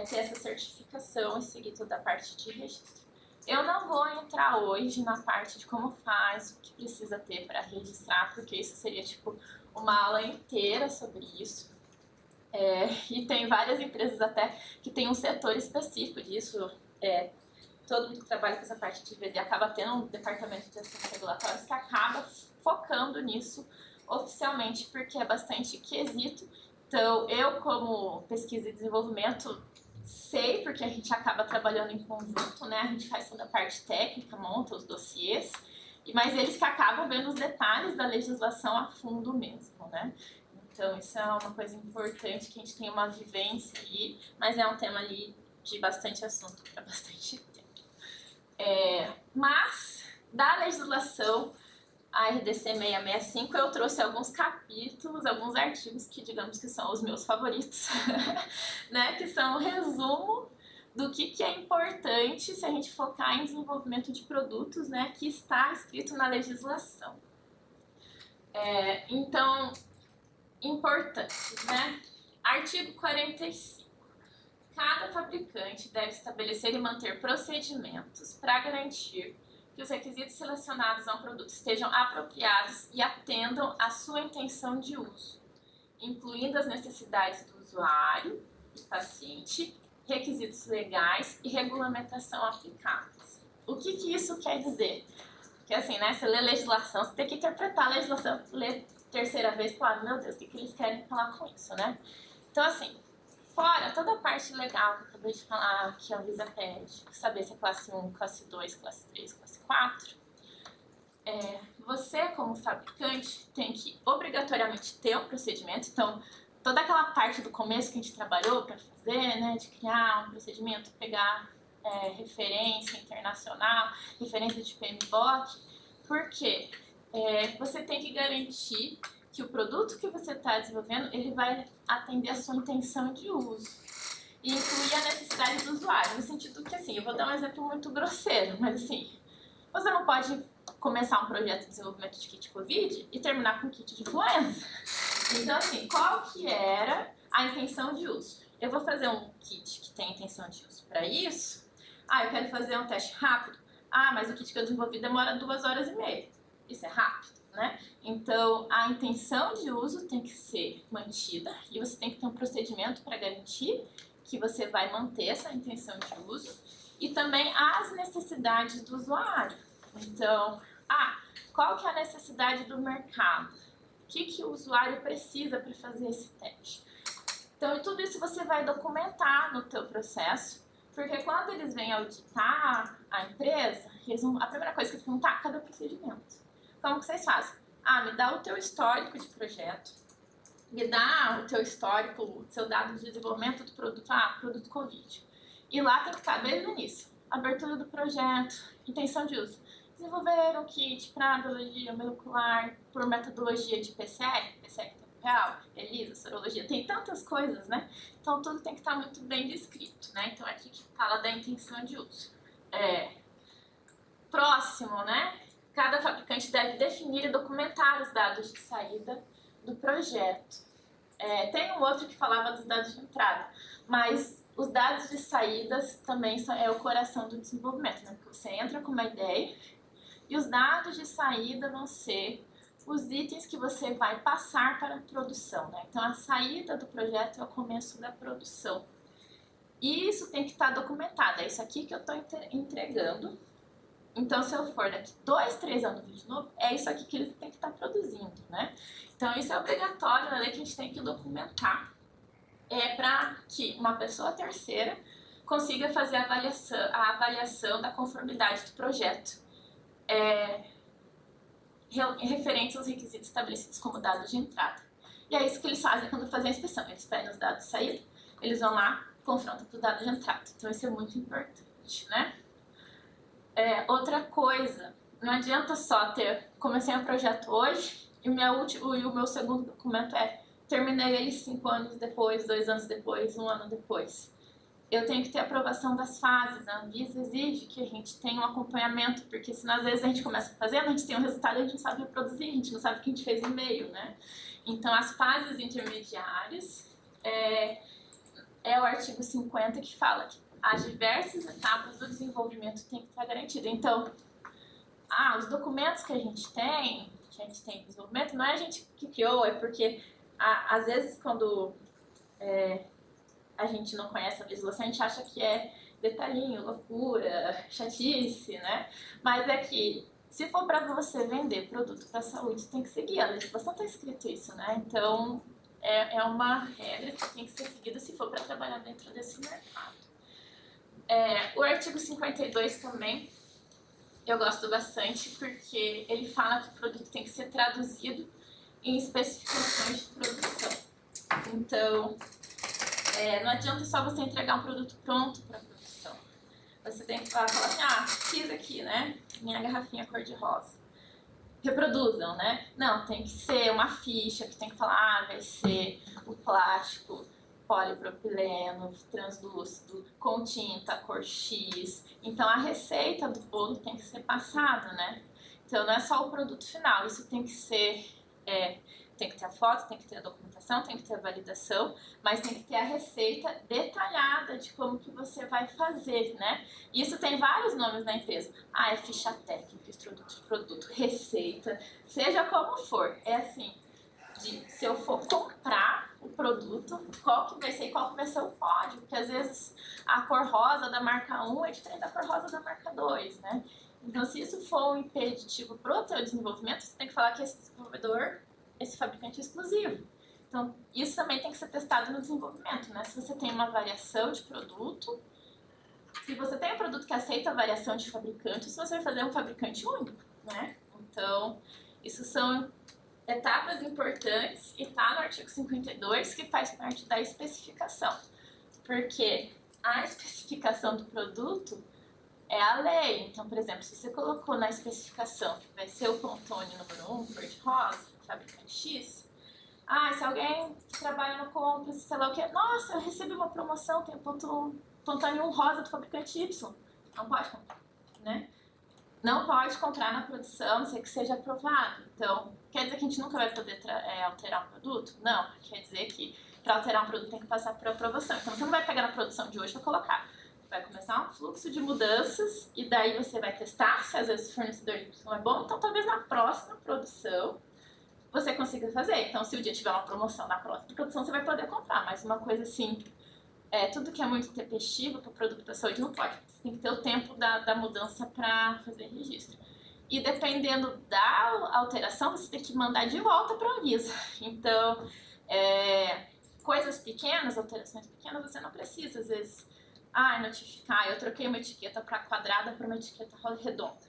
ter essa certificação e seguir toda a parte de registro. Eu não vou entrar hoje na parte de como faz, o que precisa ter para registrar, porque isso seria tipo uma aula inteira sobre isso. E tem várias empresas até que tem um setor específico disso. Todo mundo que trabalha com essa parte de VD acaba tendo um departamento de assuntos regulatórios que acaba focando nisso oficialmente, porque é bastante quesito. Então, eu como pesquisa e desenvolvimento sei, porque a gente acaba trabalhando em conjunto, né? A gente faz toda a parte técnica, monta os dossiês, mas eles que acabam vendo os detalhes da legislação a fundo mesmo, né? Então, isso é uma coisa importante, que a gente tem uma vivência aí, mas é um tema ali de bastante assunto para bastante tempo. Mas, da legislação, a RDC 665, eu trouxe alguns capítulos, alguns artigos que, digamos que são os meus favoritos, né? Que são o resumo do que é importante se a gente focar em desenvolvimento de produtos, né? Que está escrito na legislação. Então, importantes, né? Artigo 45. Cada fabricante deve estabelecer e manter procedimentos para garantir que os requisitos selecionados a um produto estejam apropriados e atendam à sua intenção de uso, incluindo as necessidades do usuário e paciente, requisitos legais e regulamentação aplicáveis. O que isso quer dizer? Porque assim, né, você lê legislação, você tem que interpretar a legislação, ler terceira vez e falar, meu Deus, o que eles querem falar com isso, né? Então assim, fora toda a parte legal que eu acabei de falar, que a Anvisa pede, saber se é classe 1, classe 2, classe 3, classe 4, você como fabricante tem que obrigatoriamente ter um procedimento. Então, toda aquela parte do começo que a gente trabalhou para fazer, né, de criar um procedimento, pegar referência internacional, referência de PMBOK, porque você tem que garantir que o produto que você está desenvolvendo, ele vai atender a sua intenção de uso e incluir a necessidade do usuário, no sentido que, assim, eu vou dar um exemplo muito grosseiro, mas assim, você não pode começar um projeto de desenvolvimento de kit COVID e terminar com kit de influenza. Então, assim, qual que era a intenção de uso? Eu vou fazer um kit que tem intenção de uso para isso. Eu quero fazer um teste rápido. Mas o kit que eu desenvolvi demora 2 horas e meia. Isso é rápido, né? Então, a intenção de uso tem que ser mantida e você tem que ter um procedimento para garantir que você vai manter essa intenção de uso e também as necessidades do usuário. Então, qual que é a necessidade do mercado? O que o usuário precisa para fazer esse teste? Então, tudo isso você vai documentar no teu processo, porque quando eles vêm auditar a empresa, a primeira coisa que eles perguntam, cadê o procedimento? Como que vocês fazem? Me dá o teu histórico de projeto, me dá o teu histórico, o seu dado de desenvolvimento do produto, produto COVID. E lá tem que estar desde o início, abertura do projeto, intenção de uso. Desenvolver um kit para biologia molecular por metodologia de PCR temporal, ELISA, sorologia, tem tantas coisas, né? Então tudo tem que estar muito bem descrito, né? Então aqui que fala da intenção de uso. Próximo, né? Cada fabricante deve definir e documentar os dados de saída do projeto. Tem um outro que falava dos dados de entrada, mas Os dados de saídas também é o coração do desenvolvimento, né? Porque você entra com uma ideia e os dados de saída vão ser os itens que você vai passar para a produção, né? Então, a saída do projeto é o começo da produção. E isso tem que estar documentado. É isso aqui que eu estou entregando. Então, se eu for daqui 2, 3 anos de novo, é isso aqui que eles têm que estar produzindo, né? Então, isso é obrigatório na lei que a gente tem que documentar. Para que uma pessoa terceira consiga fazer a avaliação da conformidade do projeto referentes aos requisitos estabelecidos como dados de entrada. E é isso que eles fazem quando fazem a inspeção. Eles pegam os dados de saída, eles vão lá, confrontam com os dados de entrada. Então isso é muito importante, né? Outra coisa, não adianta só comecei um projeto hoje e o meu segundo documento terminei ele 5 anos depois, 2 anos depois, 1 ano depois. Eu tenho que ter aprovação das fases. A Anvisa exige que a gente tenha um acompanhamento, porque senão às vezes a gente começa fazendo, a gente tem um resultado e a gente não sabe reproduzir, a gente não sabe o que a gente fez no meio, né? Então as fases intermediárias é o artigo 50 que fala que as diversas etapas do desenvolvimento têm que estar garantidas. Então, os documentos que a gente tem em desenvolvimento, não é a gente que criou, é porque às vezes quando a gente não conhece a legislação, a gente acha que é detalhinho, loucura, chatice, né? Mas é que, se for para você vender produto para a saúde, tem que seguir. A legislação está escrito isso, né? Então, é uma regra que tem que ser seguida se for para trabalhar dentro desse mercado. O artigo 52 também, eu gosto bastante, porque ele fala que o produto tem que ser traduzido em especificações de produção. Então, não adianta só você entregar um produto pronto para produção. Você tem que falar assim, fiz aqui, né, minha garrafinha cor-de-rosa. Reproduzam, né? Não, tem que ser uma ficha que tem que falar, vai ser o plástico, polipropileno, translúcido, com tinta, cor X. Então, a receita do bolo tem que ser passada, né? Então, não é só o produto final, isso tem que ser... tem que ter a foto, tem que ter a documentação, tem que ter a validação, mas tem que ter a receita detalhada de como que você vai fazer, né? Isso tem vários nomes na empresa. É ficha técnica, estrutura de produto, receita, seja como for. É assim, se eu for comprar o produto, qual que vai ser o código, porque às vezes a cor rosa da marca 1 é diferente da cor rosa da marca 2, né? Então, se isso for um impeditivo para o teu desenvolvimento, você tem que falar que esse fabricante é exclusivo. Então, isso também tem que ser testado no desenvolvimento, né? Se você tem uma variação de produto, se você tem um produto que aceita a variação de fabricante, se você vai fazer um fabricante único, né? Então, isso são etapas importantes e está no artigo 52, que faz parte da especificação. Porque a especificação do produto é a lei. Então, por exemplo, se você colocou na especificação que vai ser o Pantone número 1, cor-de-rosa, fabricante X, se alguém que trabalha no compras, sei lá o que, nossa, eu recebi uma promoção, tem o Pantone 1 rosa do fabricante Y. Não pode comprar, né? Não pode comprar na produção, a não ser que seja aprovado. Então, quer dizer que a gente nunca vai poder alterar um produto? Não, quer dizer que para alterar um produto tem que passar por aprovação. Então, você não vai pegar na produção de hoje e vai colocar. Vai começar um fluxo de mudanças e daí você vai testar se às vezes o fornecedor de produção é bom. Então, talvez na próxima produção você consiga fazer. Então, se o dia tiver uma promoção na próxima produção, você vai poder comprar. Mas uma coisa assim, tudo que é muito tempestivo para o produto da saúde não pode. Você tem que ter o tempo da mudança para fazer registro. E dependendo da alteração, você tem que mandar de volta para a Anvisa. Então, coisas pequenas, alterações pequenas, você não precisa, às vezes, notificar. Eu troquei uma etiqueta para quadrada para uma etiqueta redonda.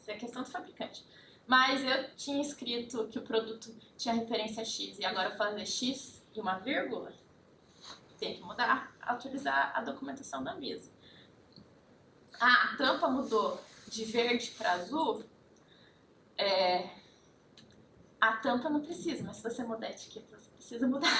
Isso é questão do fabricante. Mas eu tinha escrito que o produto tinha referência X e agora fazer X e uma vírgula, tem que mudar, atualizar a documentação da Anvisa. A tampa mudou de verde para azul, a tampa não precisa, mas se você mudar a etiqueta, você precisa mudar,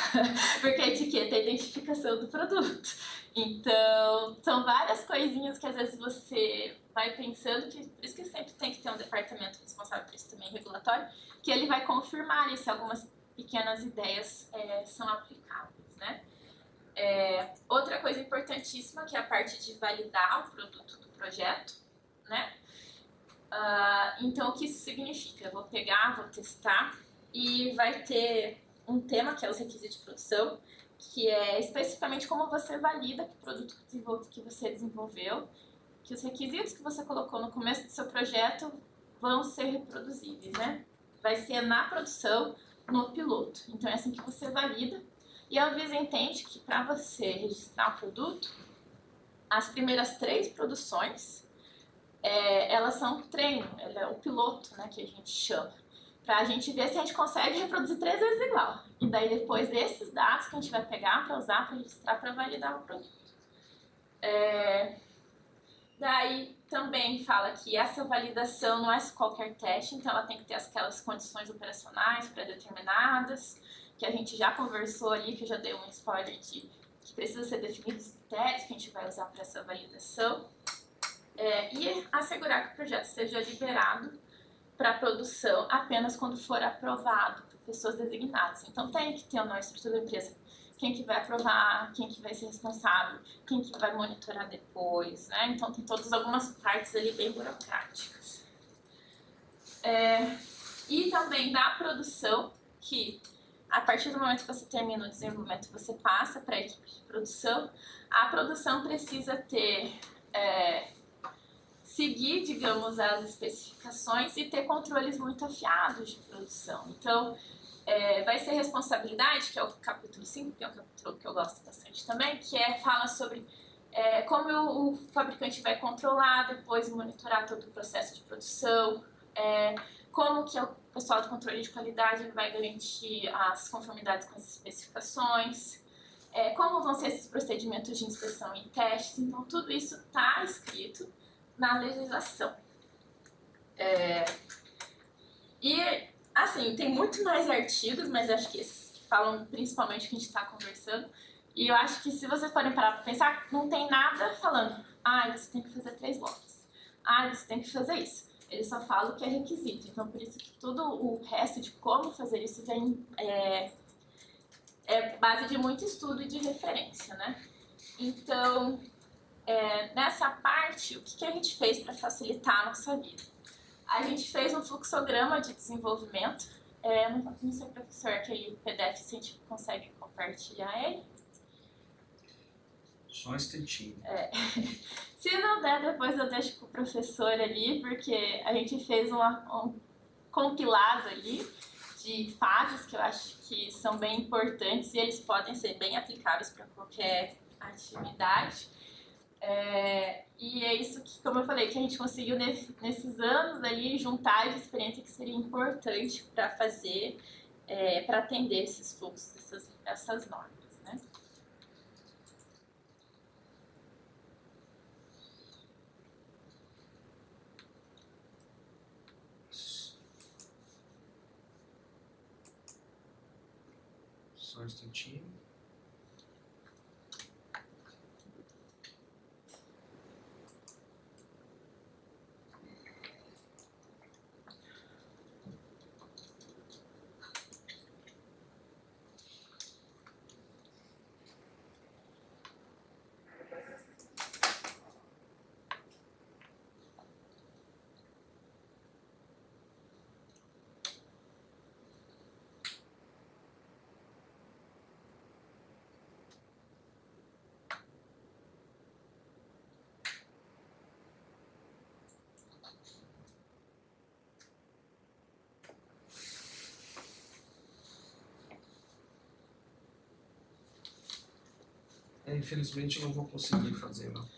porque a etiqueta é a identificação do produto. Então, são várias coisinhas que às vezes você vai pensando, por isso que sempre tem que ter um departamento responsável por isso também, regulatório, que ele vai confirmar se algumas pequenas ideias são aplicáveis, né? Outra coisa importantíssima, que é a parte de validar o produto do projeto, né? Então, o que isso significa? Eu vou pegar, vou testar e vai ter um tema, que é os requisitos de produção, que é especificamente como você valida que o produto que você desenvolveu, que os requisitos que você colocou no começo do seu projeto vão ser reproduzíveis, né? Vai ser na produção, no piloto. Então é assim que você valida. E a Anvisa entende que para você registrar o produto, as primeiras 3 produções, elas são treino, ela é o piloto, né, que a gente chama. Pra gente ver se a gente consegue reproduzir 3 vezes igual. E daí depois desses dados que a gente vai pegar para usar, para registrar, para validar o produto. Daí também fala que essa validação não é qualquer teste, então ela tem que ter aquelas condições operacionais pré-determinadas, que a gente já conversou ali, que eu já dei um spoiler de que precisa ser definidos os critérios que a gente vai usar para essa validação. E assegurar que o projeto seja liberado para produção apenas quando for aprovado por pessoas designadas. Então tem que ter uma estrutura da empresa. Quem que vai aprovar, quem que vai ser responsável, quem que vai monitorar depois, né? Então tem todas algumas partes ali bem burocráticas. E também da produção, que a partir do momento que você termina o desenvolvimento, você passa para a equipe de produção. A produção precisa ter... seguir, digamos, as especificações e ter controles muito afiados de produção. Então, vai ser responsabilidade, que é o capítulo 5, que é um capítulo que eu gosto bastante também, que fala sobre como o fabricante vai controlar depois e monitorar todo o processo de produção, como que o pessoal do controle de qualidade vai garantir as conformidades com as especificações, como vão ser esses procedimentos de inspeção e testes. Então, tudo isso está escrito na legislação. E, assim, tem muito mais artigos, mas acho que esses falam principalmente o que a gente está conversando. E eu acho que se vocês forem parar para pensar, não tem nada falando, você tem que fazer 3 lotes, você tem que fazer isso. Eles só falam que é requisito. Então, por isso que todo o resto de como fazer isso vem, é base de muito estudo e de referência, né? Então... nessa parte, o que a gente fez para facilitar a nossa vida? A gente fez um fluxograma de desenvolvimento. Não sei, professor, aquele PDF, se a gente consegue compartilhar ele. Só um instantinho. Se não der, depois eu deixo com o professor ali, porque a gente fez um compilado ali de fases que eu acho que são bem importantes e eles podem ser bem aplicáveis para qualquer atividade. E é isso que, como eu falei, que a gente conseguiu nesses anos ali juntar de experiência que seria importante para fazer, para atender esses fluxos, essas normas, né? Só um instantinho. Infelizmente eu não vou conseguir fazer, não.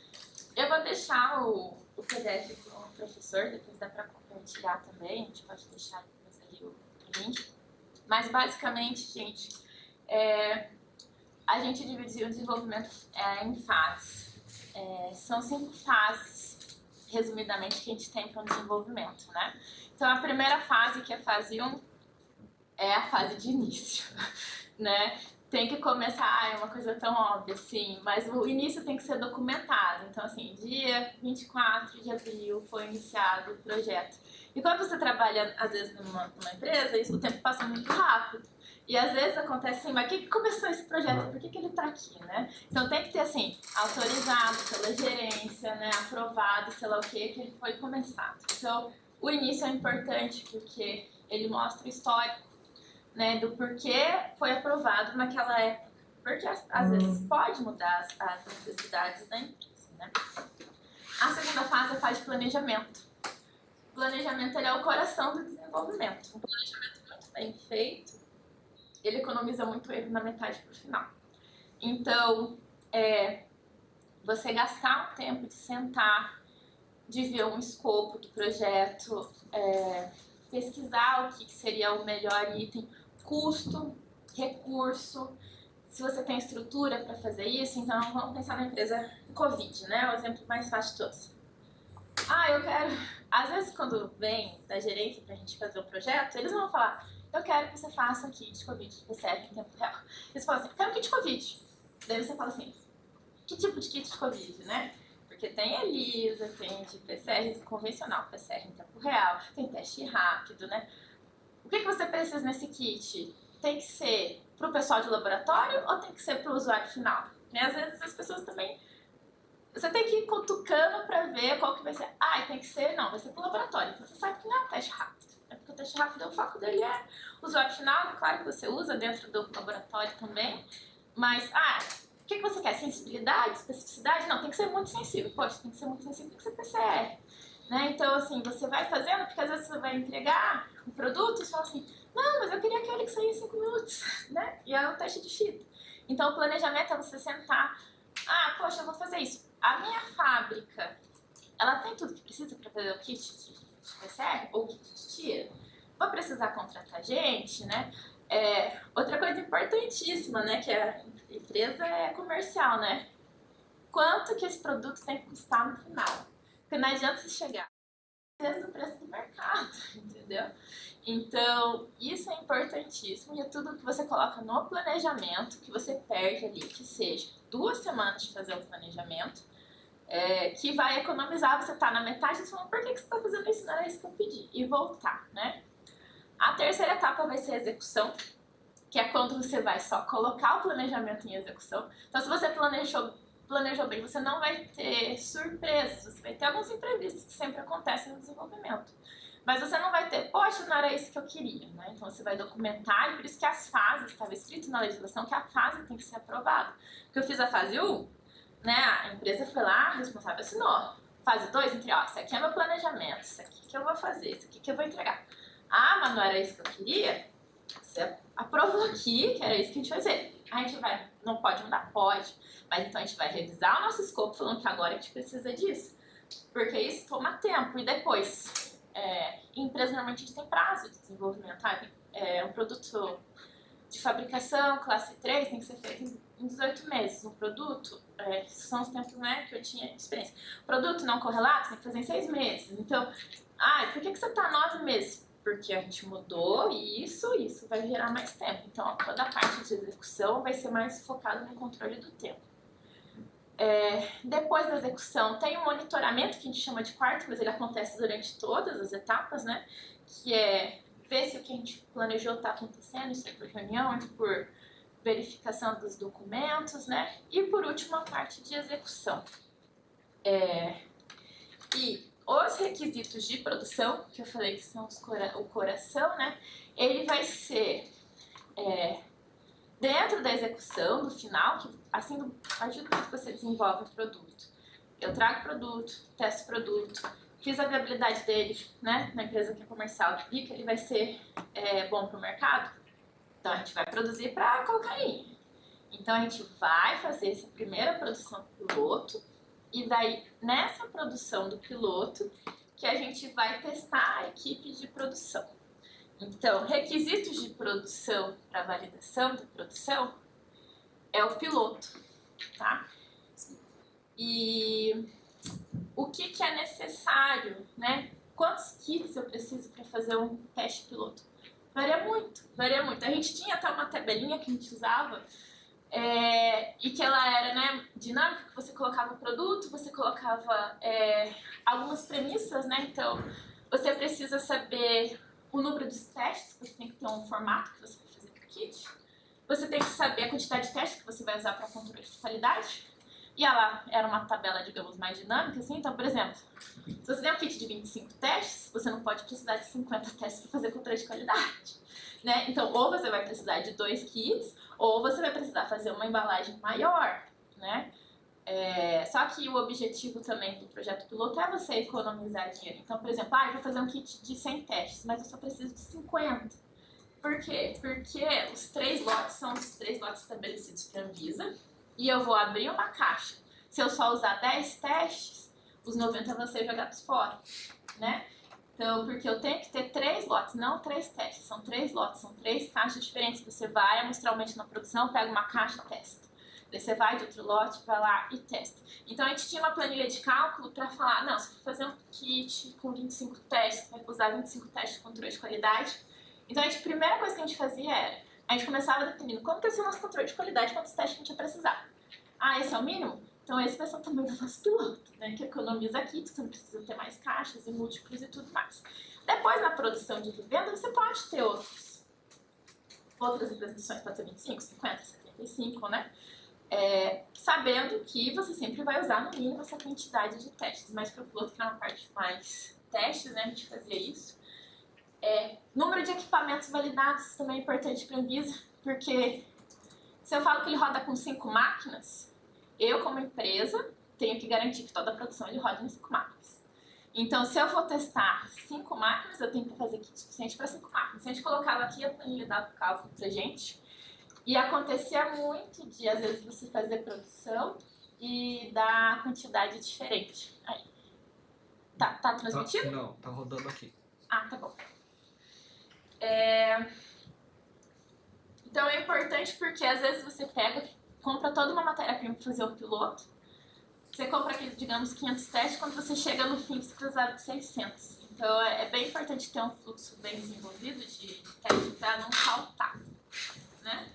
Eu vou deixar o PDF com o professor, depois dá para compartilhar também, a gente pode deixar depois ali o link. Mas basicamente, gente, a gente dividiu o desenvolvimento em fases. São 5 fases, resumidamente, que a gente tem para o desenvolvimento, né? Então a primeira fase, que é a fase 1, é a fase de início, né? Tem que começar, é uma coisa tão óbvia, assim, mas o início tem que ser documentado. Então, assim, dia 24 de abril foi iniciado o projeto. E quando você trabalha, às vezes, numa empresa, o tempo passa muito rápido. E às vezes acontece assim, mas o que começou esse projeto? Por que ele está aqui, né? Então tem que ter assim, autorizado pela gerência, né? Aprovado, sei lá o que ele foi começado. Então o início é importante porque ele mostra o histórico, né? Do porquê foi aprovado naquela época. Porque às vezes pode mudar as necessidades da empresa, né? A segunda fase é a fase de planejamento. O planejamento ele é o coração do desenvolvimento. Um planejamento muito bem feito, ele economiza muito erro na metade para o final. Então, você gastar o tempo de sentar, de ver um escopo do projeto, pesquisar o que seria o melhor item, custo, recurso, se você tem estrutura para fazer isso. Então vamos pensar na empresa Covid, né? O exemplo mais fácil de todos. Eu quero... Às vezes quando vem da gerência pra gente fazer um projeto, eles vão falar, eu quero que você faça um kit de Covid PCR em tempo real. Eles falam assim, quero um kit de Covid. Daí você fala assim, que tipo de kit de Covid, né? Porque tem ELISA, tem de PCR convencional, PCR em tempo real, tem teste rápido, né? O que você precisa nesse kit? Tem que ser para o pessoal de laboratório ou tem que ser para o usuário final? E às vezes as pessoas também... Você tem que ir cutucando para ver qual que vai ser. Tem que ser... Não, vai ser para o laboratório. Então você sabe que não é um teste rápido. Porque o teste rápido, o foco dele é o usuário final. Claro que você usa dentro do laboratório também. Mas, o que você quer? Sensibilidade? Especificidade? Não, tem que ser muito sensível. Poxa, tem que ser muito sensível, tem que ser PCR. Né? Então, assim, você vai fazendo, porque às vezes você vai entregar um produto e você fala assim, não, mas eu queria aquele que saía em 5 minutos, né? E é um teste de chip. Então, o planejamento é você sentar, poxa, eu vou fazer isso. A minha fábrica, ela tem tudo que precisa para fazer o kit de PCR ou kit de tira? Vou precisar contratar gente, né? Outra coisa importantíssima, né, que a empresa é comercial, né? Quanto que esse produto tem que custar no final? Porque não adianta você chegar no preço do mercado, entendeu? Então, isso é importantíssimo e é tudo que você coloca no planejamento, que você perde ali, que seja 2 semanas de fazer o planejamento, que vai economizar, você tá na metade e você fala, por que você tá fazendo isso? Não era isso que eu pedi. E voltar, né? A terceira etapa vai ser a execução, que é quando você vai só colocar o planejamento em execução. Então, se você planejou bem, você não vai ter surpresas, você vai ter alguns imprevistos que sempre acontecem no desenvolvimento. Mas você não vai ter, poxa, não era isso que eu queria, né? Então você vai documentar, e por isso que as fases, estava escrito na legislação que a fase tem que ser aprovada. Porque eu fiz a fase 1, né? A empresa foi lá, a responsável assinou. Fase 2, isso aqui é meu planejamento, isso aqui que eu vou fazer, isso aqui que eu vou entregar. Mas não era isso que eu queria? Você aprovou aqui que era isso que a gente vai fazer. A gente vai, não pode mudar? Pode. Mas então a gente vai revisar o nosso escopo falando que agora a gente precisa disso. Porque isso toma tempo. E depois, em empresa normalmente a gente tem prazo de desenvolvimento. Um produto de fabricação, classe 3, tem que ser feito em 18 meses. Um produto, são os tempos, né, que eu tinha experiência. Produto não correlato, tem que fazer em 6 meses. Então, por que você está 9 meses? Porque a gente mudou e isso vai gerar mais tempo. Então, toda a parte de execução vai ser mais focada no controle do tempo. Depois da execução, tem um monitoramento que a gente chama de quarto, mas ele acontece durante todas as etapas, né? Que é ver se o que a gente planejou está acontecendo, isso é por reunião, isso por verificação dos documentos, né? E por último, a parte de execução. E os requisitos de produção, que eu falei que são o coração, né? Ele vai ser dentro da execução, do final, que assim, a partir do momento que você desenvolve o produto, eu trago o produto, testo o produto, fiz a viabilidade dele, né, na empresa que é comercial, vi que ele vai ser bom para o mercado, então a gente vai produzir para colocar aí. Então a gente vai fazer essa primeira produção piloto, e daí nessa produção do piloto que a gente vai testar a equipe de produção. Então, requisitos de produção para validação de produção é o piloto, tá? E o que é necessário, né? Quantos kits eu preciso para fazer um teste piloto? Varia muito, varia muito. A gente tinha até uma tabelinha que a gente usava e que ela era, né, dinâmica, que você colocava o produto, você colocava algumas premissas, né? Então, você precisa saber o número dos testes, você tem que ter um formato que você vai fazer por kit. Você tem que saber a quantidade de testes que você vai usar para controle de qualidade. E ela era uma tabela, digamos, mais dinâmica, assim. Então, por exemplo, se você tem um kit de 25 testes, você não pode precisar de 50 testes para fazer controle de qualidade, né? Então, ou você vai precisar de 2 kits, ou você vai precisar fazer uma embalagem maior, né? Só que o objetivo também do projeto piloto é você economizar dinheiro. Então, por exemplo, eu vou fazer um kit de 100 testes, mas eu só preciso de 50. Por quê? Porque os 3 lotes são os 3 lotes estabelecidos para a Anvisa e eu vou abrir uma caixa. Se eu só usar 10 testes, os 90 vão ser jogados fora, né? Então, porque eu tenho que ter 3 lotes, não 3 testes, são 3 lotes, são 3 caixas diferentes. Você vai amostralmente na produção, pega uma caixa e testa. Daí você vai de outro lote, vai lá e testa. Então a gente tinha uma planilha de cálculo para falar, não, se for fazer um kit com 25 testes, vai usar 25 testes de controle de qualidade. Então a primeira coisa que a gente fazia era, a gente começava definindo como que ia ser o nosso controle de qualidade, quantos testes a gente ia precisar. Esse é o mínimo? Então esse vai ser o tamanho do nosso piloto, né, que economiza kits, você não precisa ter mais caixas e múltiplos e tudo mais. Depois na produção de revenda você pode ter outras representações, pode ser 25, 50, 75, né? Sabendo que você sempre vai usar no mínimo essa quantidade de testes, mas para o piloto que é uma parte mais testes, né, a gente fazia isso. Número de equipamentos validados também é importante para a Anvisa, porque se eu falo que ele roda com 5 máquinas, eu como empresa tenho que garantir que toda a produção ele roda em 5 máquinas. Então se eu for testar 5 máquinas, eu tenho que fazer kit suficiente para 5 máquinas. Se a gente colocava aqui a planilha do cálculo para gente, e acontecia muito de, às vezes, você fazer produção e dar quantidade diferente. Aí. Tá transmitindo? Não, tá rodando aqui. Tá bom. Então é importante porque, às vezes, você compra toda uma matéria-prima para fazer o piloto. Você compra aquele, digamos, 500 testes, quando você chega no fim, você precisa de 600. Então é bem importante ter um fluxo bem desenvolvido de teste para não faltar, né?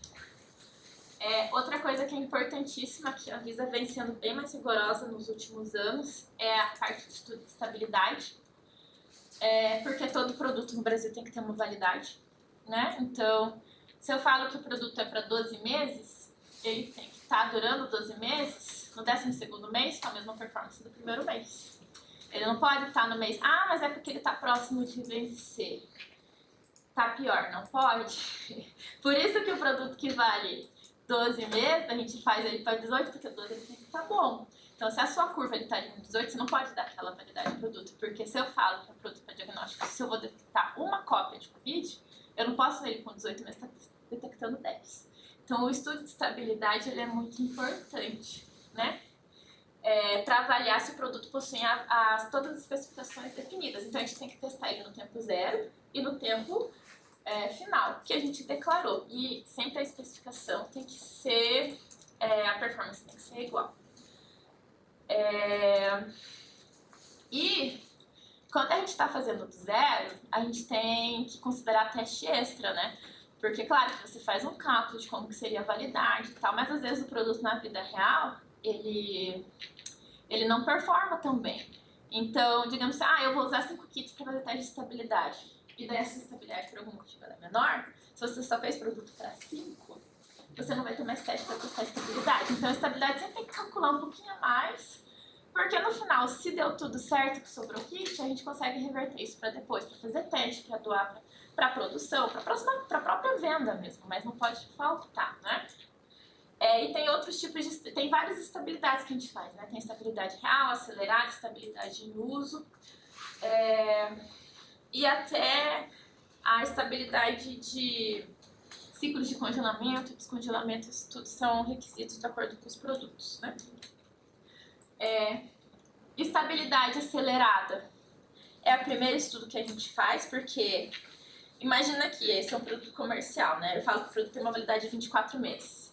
Outra coisa que é importantíssima, que a Anvisa vem sendo bem mais rigorosa nos últimos anos, é a parte de estudo de estabilidade, porque todo produto no Brasil tem que ter uma validade, né? Então, se eu falo que o produto é para 12 meses, ele tem que estar durando 12 meses, no 12º mês, com a mesma performance do primeiro mês. Ele não pode estar no mês, mas é porque ele está próximo de vencer. Tá pior, não pode. Por isso que o produto que vale 12 meses, a gente faz ele para 18, porque 12 ele tem que estar bom. Então, se a sua curva está em 18, você não pode dar aquela validade de produto, porque se eu falo que é produto para diagnóstico, se eu vou detectar uma cópia de Covid, eu não posso ver ele com 18 meses, está detectando 10. Então, o estudo de estabilidade ele é muito importante, né? Para avaliar se o produto possui todas as especificações definidas. Então, a gente tem que testar ele no tempo zero e no tempo final, que a gente declarou. E sempre a especificação tem que ser, a performance tem que ser igual. E quando a gente está fazendo do zero, a gente tem que considerar teste extra, né? Porque, claro, que você faz um cálculo de como que seria a validade e tal, mas às vezes o produto na vida real, ele não performa tão bem. Então, digamos assim, eu vou usar 5 kits para fazer teste de estabilidade. E daí essa estabilidade por algum motivo é menor, se você só fez produto para 5, você não vai ter mais teste para testar a estabilidade. Então a estabilidade você tem que calcular um pouquinho a mais, porque no final, se deu tudo certo que sobrou o kit, a gente consegue reverter isso para depois, para fazer teste, para doar para produção, para a própria venda mesmo, mas não pode faltar, né? E tem outros tipos tem várias estabilidades que a gente faz, né? Tem estabilidade real, acelerada, estabilidade em uso, e até a estabilidade de ciclos de congelamento e descongelamento, isso tudo são requisitos de acordo com os produtos, né? Estabilidade acelerada é o primeiro estudo que a gente faz, porque imagina que esse é um produto comercial, né? Eu falo que o produto tem uma validade de 24 meses.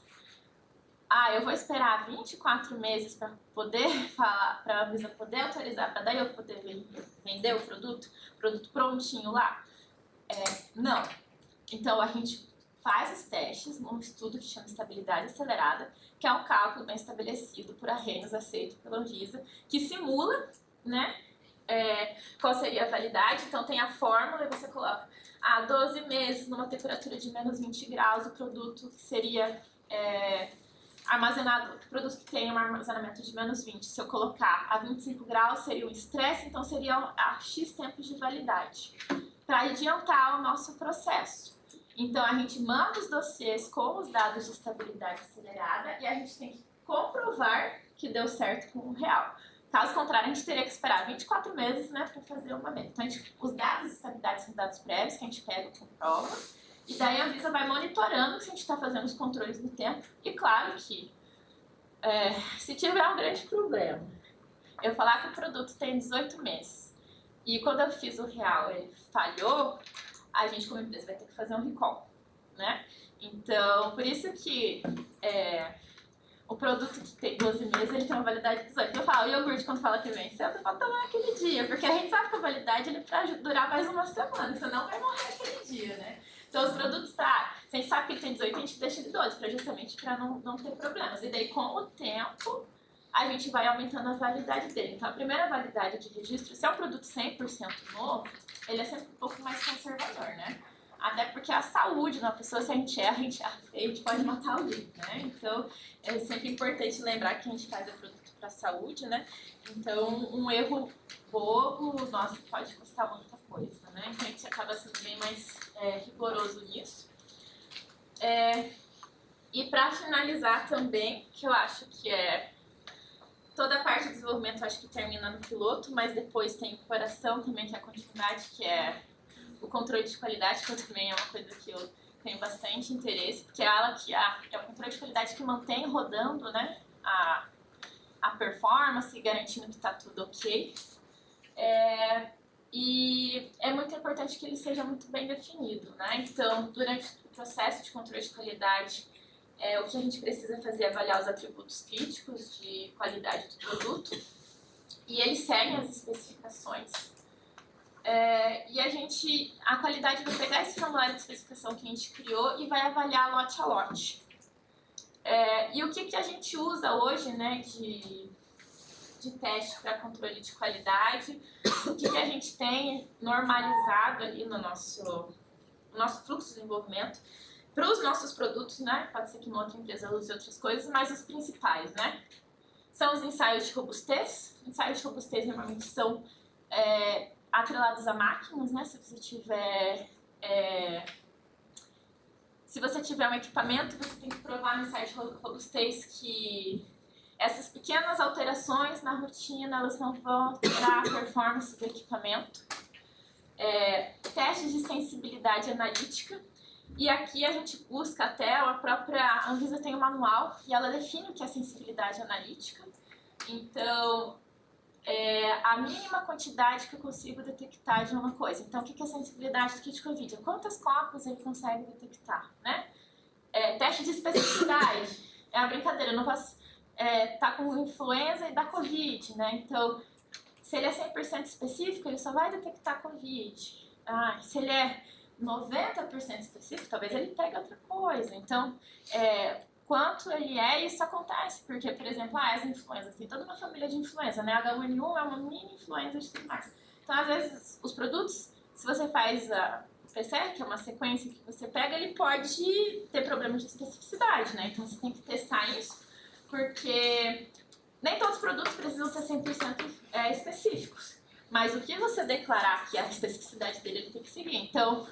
Eu vou esperar 24 meses para poder falar, para a Anvisa poder autorizar, para daí eu poder vender o produto prontinho lá? Não. Então a gente faz os testes num estudo que chama estabilidade acelerada, que é um cálculo bem estabelecido por arranhos aceito pela Anvisa, que simula, né, qual seria a validade. Então tem a fórmula e você coloca 12 meses numa temperatura de menos 20 graus, o produto que seria armazenado, produto que tem um armazenamento de menos 20, se eu colocar a 25 graus seria o estresse, então seria a X tempos de validade, para adiantar o nosso processo. Então a gente manda os dossiês com os dados de estabilidade acelerada e a gente tem que comprovar que deu certo com o real. Caso contrário, a gente teria que esperar 24 meses, né, para fazer uma meta. Então, os dados de estabilidade são dados prévios que a gente pega com prova. E daí a Anvisa vai monitorando se a gente está fazendo os controles no tempo. E claro que, se tiver um grande problema, eu falar que o produto tem 18 meses e quando eu fiz o real ele falhou, a gente como empresa vai ter que fazer um recall, né? Então, por isso que o produto que tem 12 meses, ele tem uma validade de 18. Eu falo, o iogurte, quando fala que venceu, você pode tomar aquele dia, porque a gente sabe que a validade ele é pra durar mais uma semana, você não vai morrer aquele dia, né? Então, os produtos, se a gente sabe que ele tem 18, a gente deixa ele 12, justamente para não ter problemas. E daí, com o tempo, a gente vai aumentando a validade dele. Então, a primeira validade de registro, se é um produto 100% novo, ele é sempre um pouco mais conservador, né? Até porque a saúde da pessoa, se a gente erra, a gente pode matar alguém, né? Então, é sempre importante lembrar que a gente faz o produto para a saúde, né? Então, um erro bobo, nossa, pode custar muita coisa, né? Então, a gente acaba sendo bem mais rigoroso nisso. E para finalizar também, que eu acho que toda a parte de desenvolvimento, eu acho que termina no piloto, mas depois tem o coração também, que é a continuidade, que é o controle de qualidade, que também é uma coisa que eu tenho bastante interesse, porque ela que é o controle de qualidade que mantém rodando, né, a performance, garantindo que está tudo ok. E é muito importante que ele seja muito bem definido, né? Então, durante o processo de controle de qualidade, o que a gente precisa fazer é avaliar os atributos críticos de qualidade do produto, e eles seguem as especificações. E a qualidade vai pegar esse formulário de especificação que a gente criou e vai avaliar lote a lote. E o que a gente usa hoje, né, de teste para controle de qualidade, o que a gente tem normalizado ali no nosso fluxo de desenvolvimento para os nossos produtos, né? Pode ser que uma outra empresa use outras coisas, mas os principais, né? São os ensaios de robustez. Ensaios de robustez normalmente são atrelados a máquinas, né? Se você tiver um equipamento, você tem que provar no ensaio de robustez que essas pequenas alterações na rotina, elas não vão alterar a performance do equipamento. Testes de sensibilidade analítica. E aqui a gente busca até, a própria Anvisa tem um manual e ela define o que é sensibilidade analítica. Então, a mínima quantidade que eu consigo detectar de uma coisa. Então, o que é sensibilidade do kit COVID? Quantas cópias ele consegue detectar, né? Teste de especificidade. É uma brincadeira, eu não posso estar com influenza e dar COVID, né? Então, se ele é 100% específico, ele só vai detectar COVID. Se ele é 90% específico, talvez ele pegue outra coisa. Então, quanto ele isso acontece, porque, por exemplo, as influenzas, tem toda uma família de influenza, né? H1N1 é uma mini influenza de tudo mais. Então, às vezes, os produtos, se você faz a PCR, que é uma sequência que você pega, ele pode ter problemas de especificidade, né? Então, você tem que testar isso, porque nem todos os produtos precisam ser 100% específicos. Mas o que você declarar que a especificidade dele, ele tem que seguir. Então,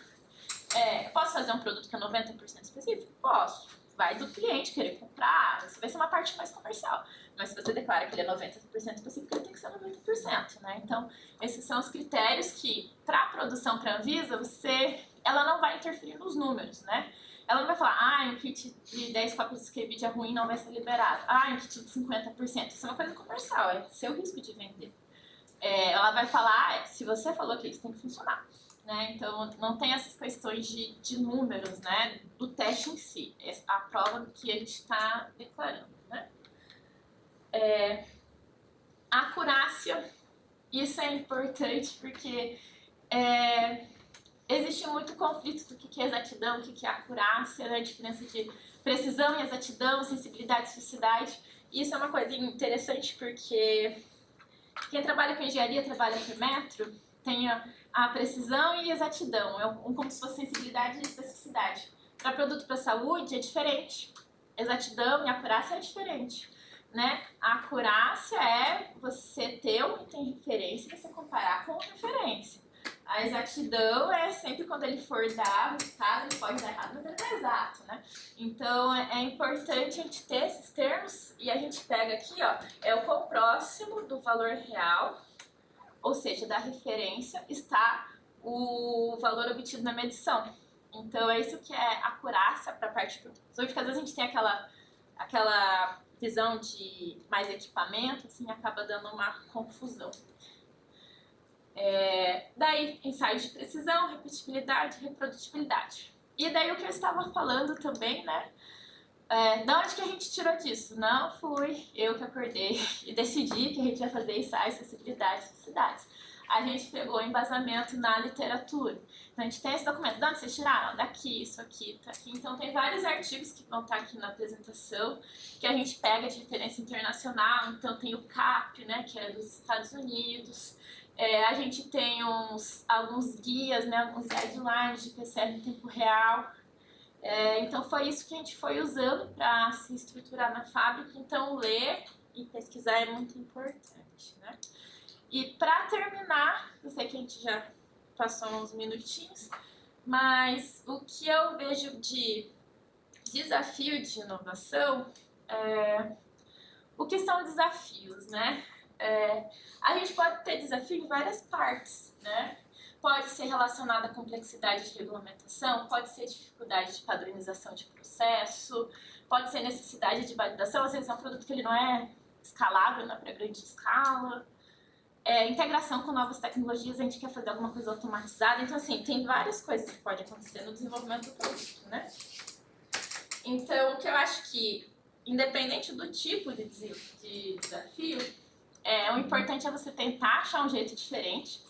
posso fazer um produto que é 90% específico? Posso. Vai do cliente querer comprar, isso vai ser uma parte mais comercial. Mas se você declara que ele é 90% específico, ele tem que ser 90%, né? Então, esses são os critérios que, para a produção para a Anvisa, ela não vai interferir nos números, né? Ela não vai falar, um kit de 10 cópias de Scribd é ruim, não vai ser liberado. Um kit de 50%. Isso é uma coisa comercial, é seu risco de vender. Ela vai falar, se você falou que isso tem que funcionar. Né? Então, não tem essas questões de números, né? Do teste em si, a prova do que a gente está declarando. Né? A acurácia, isso é importante porque existe muito conflito do que é exatidão, o que é acurácia, né? A diferença de precisão e exatidão, sensibilidade e especificidade. Isso é uma coisa interessante porque Quem trabalha com engenharia, trabalha com metro, tem a precisão e exatidão, como se fosse sensibilidade e especificidade. Para produto para saúde é diferente. Exatidão e acurácia é diferente, né? A acurácia é você ter um item de referência e você comparar com referência. A exatidão é sempre quando ele for dar o resultado, ele pode dar errado, mas ele tá exato, né? Então é importante a gente ter esses termos e a gente pega aqui, ó, é o quão próximo do valor real, ou seja, da referência, está o valor obtido na medição. Então é isso que é acurácia para a parte de produto. Porque às vezes a gente tem aquela visão de mais equipamento, assim, acaba dando uma confusão. Daí, ensaios de precisão, repetibilidade, reprodutibilidade. E daí o que eu estava falando também, né? Da onde que a gente tirou disso? Não fui eu que acordei e decidi que a gente ia fazer ensaios, acessibilidade, necessidades. A gente pegou embasamento na literatura. Então a gente tem esse documento. De onde vocês tiraram? Daqui, isso aqui, tá aqui. Então tem vários artigos que vão estar aqui na apresentação, que a gente pega de referência internacional. Então tem o CAP, né, que é dos Estados Unidos. A gente tem alguns guias, né, alguns guidelines de PCR em tempo real. Então foi isso que a gente foi usando para se estruturar na fábrica. Então ler e pesquisar é muito importante, né? E para terminar, eu sei que a gente já passou uns minutinhos, mas o que eu vejo de desafio de inovação, o que são desafios, né? A gente pode ter desafio em várias partes, né? Pode ser relacionado à complexidade de regulamentação, pode ser dificuldade de padronização de processo, pode ser necessidade de validação, às vezes é um produto que ele não é escalável, não é para grande escala. Integração com novas tecnologias, a gente quer fazer alguma coisa automatizada, então assim, tem várias coisas que podem acontecer no desenvolvimento do produto, né? Então, o que eu acho que, independente do tipo de desafio, o importante é você tentar achar um jeito diferente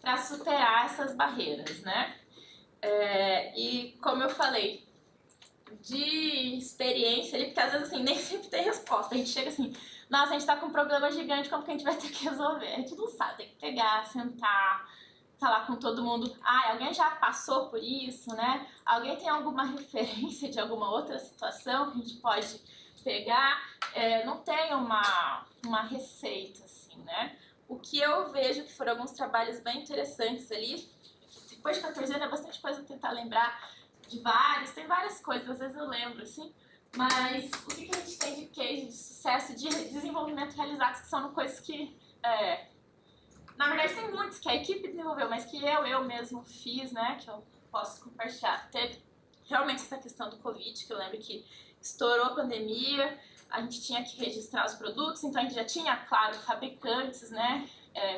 para superar essas barreiras, né? E como eu falei, de experiência ali, porque às vezes assim, nem sempre tem resposta, a gente chega assim, nossa, a gente tá com um problema gigante, como que a gente vai ter que resolver? A gente não sabe, tem que pegar, sentar, falar com todo mundo. Alguém já passou por isso, né? Alguém tem alguma referência de alguma outra situação que a gente pode pegar? Não tem uma receita, assim, né? O que eu vejo que foram alguns trabalhos bem interessantes ali, depois de 14 anos é bastante coisa tentar lembrar de vários, tem várias coisas, às vezes eu lembro, assim, mas o que a gente tem de case de sucesso, de desenvolvimento realizados, que são coisas que, na verdade tem muitos que a equipe desenvolveu, mas que eu mesmo fiz, né, que eu posso compartilhar. Teve realmente essa questão do Covid, que eu lembro que estourou a pandemia, a gente tinha que registrar os produtos, então a gente já tinha, claro, fabricantes, né,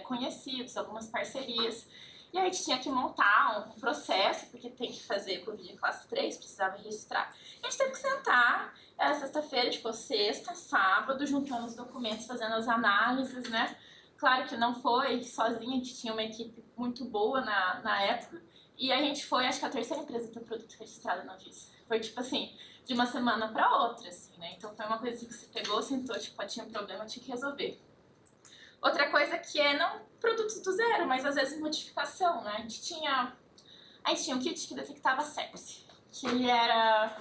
conhecidos, algumas parcerias, e a gente tinha que montar um processo, porque tem que fazer Covid classe 3, precisava registrar. A gente teve que sentar, sexta-feira, tipo, sexta, sábado, juntando os documentos, fazendo as análises, né? Claro que não foi sozinha, a gente tinha uma equipe muito boa na época, e a gente foi, acho que a terceira empresa a ter produto registrado na Anvisa. Foi tipo assim, de uma semana para outra, assim, né? Então foi uma coisa assim que você pegou, sentou, tipo, tinha um problema, tinha que resolver. Outra coisa que não produtos do zero, mas às vezes modificação, né? A gente tinha um kit que detectava sepse, que ele era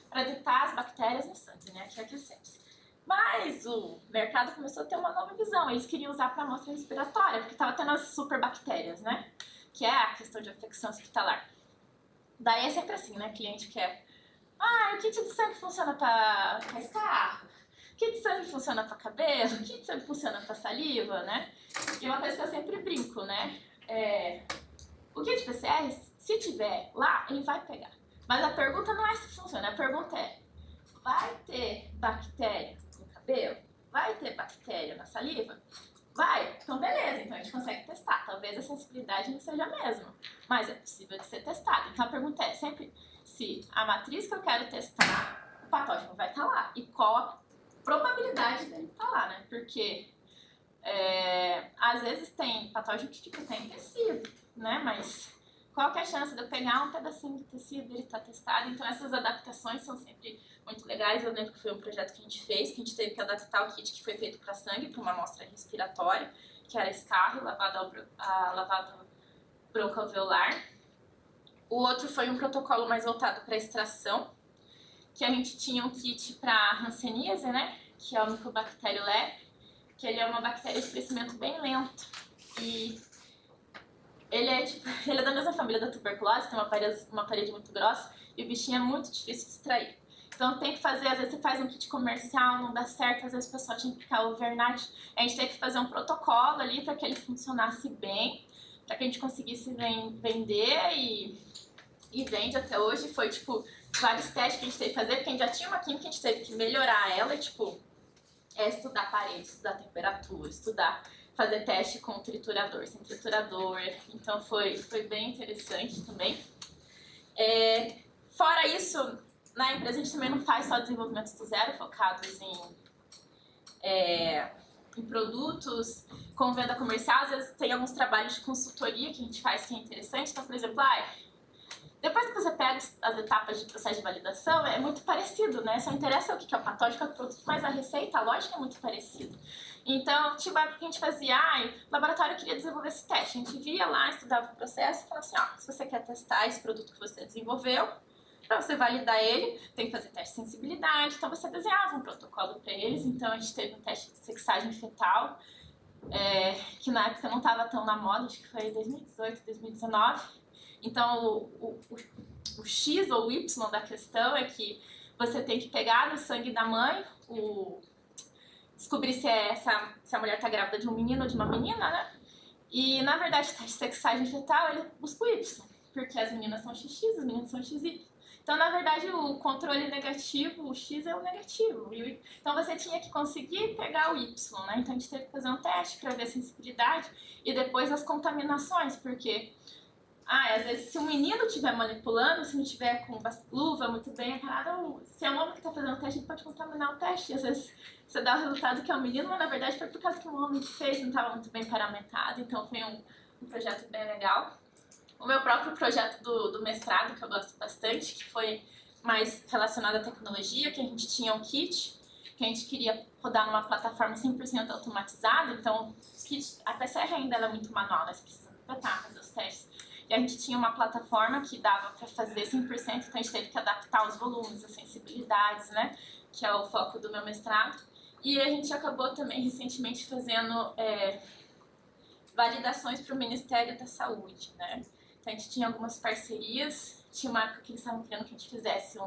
para detectar as bactérias no sangue, né? Que é aquele sepse. Mas o mercado começou a ter uma nova visão, eles queriam usar para amostra respiratória, porque estava tendo as superbactérias, né? Que é a questão de infecção hospitalar. Daí é sempre assim, né? Cliente quer, o kit de sangue funciona para carro. Kit de sangue funciona para cabelo, kit de sangue funciona para saliva, né? E uma coisa que eu sempre brinco, né? O kit PCR, se tiver lá, ele vai pegar. Mas a pergunta não é se funciona, a pergunta é, vai ter bactéria no cabelo? Vai ter bactéria na saliva? Vai? Então beleza, então a gente consegue testar. Talvez a sensibilidade não seja a mesma, mas é possível de ser testado. Então a pergunta é sempre se a matriz que eu quero testar, o patógeno vai estar lá. E qual a probabilidade dele estar lá, né? Porque às vezes tem patógeno que fica até em tecido, né? Mas qual que é a chance de eu pegar um pedacinho de tecido e ele estar testado? Então essas adaptações são sempre muito legais. Eu lembro que foi um projeto que a gente fez, que a gente teve que adaptar o kit que foi feito para sangue, para uma amostra respiratória. que era escarro, lavado broncoalveolar. O outro foi um protocolo mais voltado para extração, que a gente tinha um kit para hanseníase, né, que é o Mycobacterium leprae, que ele é uma bactéria de crescimento bem lento e ele é da mesma família da tuberculose, tem uma parede muito grossa e o bichinho é muito difícil de extrair. Então tem que fazer, às vezes você faz um kit comercial, não dá certo, às vezes o pessoal tinha que ficar overnight. A gente teve que fazer um protocolo ali para que ele funcionasse bem, para que a gente conseguisse vender e vende até hoje. Foi vários testes que a gente teve que fazer, porque a gente já tinha uma química, a gente teve que melhorar ela, estudar a parede, estudar a temperatura, fazer teste com triturador, sem triturador. Então foi bem interessante também. Fora isso, na empresa a gente também não faz só desenvolvimentos do zero, focados em produtos com venda comercial. Às vezes tem alguns trabalhos de consultoria que a gente faz que é interessante. Então, por exemplo, depois que você pega as etapas de processo de validação, é muito parecido, né? Só interessa o que é o patógeno, que é o produto, mas a receita, a lógica é muito parecida. Então, tinha uma época que a gente fazia, o laboratório queria desenvolver esse teste. A gente via lá, estudava o processo e falava assim, se você quer testar esse produto que você desenvolveu, para você validar ele, tem que fazer teste de sensibilidade. Então, você desenhava um protocolo para eles. Então, a gente teve um teste de sexagem fetal, que na época não estava tão na moda, acho que foi 2018, 2019. Então, o X ou o Y da questão é que você tem que pegar no sangue da mãe, descobrir se a mulher está grávida de um menino ou de uma menina, né? E, na verdade, o teste de sexagem fetal, ele busca o Y, porque as meninas são XX, os meninos são XY. Então, na verdade, o controle negativo, o X é o negativo. Então, você tinha que conseguir pegar o Y, né? Então, a gente teve que fazer um teste para ver a sensibilidade e depois as contaminações, porque... às vezes, se o menino estiver manipulando, se não estiver com luva muito bem parada, se é um homem que está fazendo o teste, ele pode contaminar o teste. E às vezes você dá o resultado que é um menino, mas na verdade foi por causa que o homem que fez não estava muito bem paramentado. Então foi um projeto bem legal. O meu próprio projeto do mestrado, que eu gosto bastante, que foi mais relacionado à tecnologia, que a gente tinha um kit, que a gente queria rodar numa plataforma 100% automatizada. Então, a PCR ainda é muito manual, né? Você precisa fazer os testes. E a gente tinha uma plataforma que dava para fazer 100%, então a gente teve que adaptar os volumes, as sensibilidades, né? Que é o foco do meu mestrado. E a gente acabou também recentemente fazendo validações para o Ministério da Saúde, né? Então a gente tinha algumas parcerias, tinha uma época que eles estavam querendo que a gente fizesse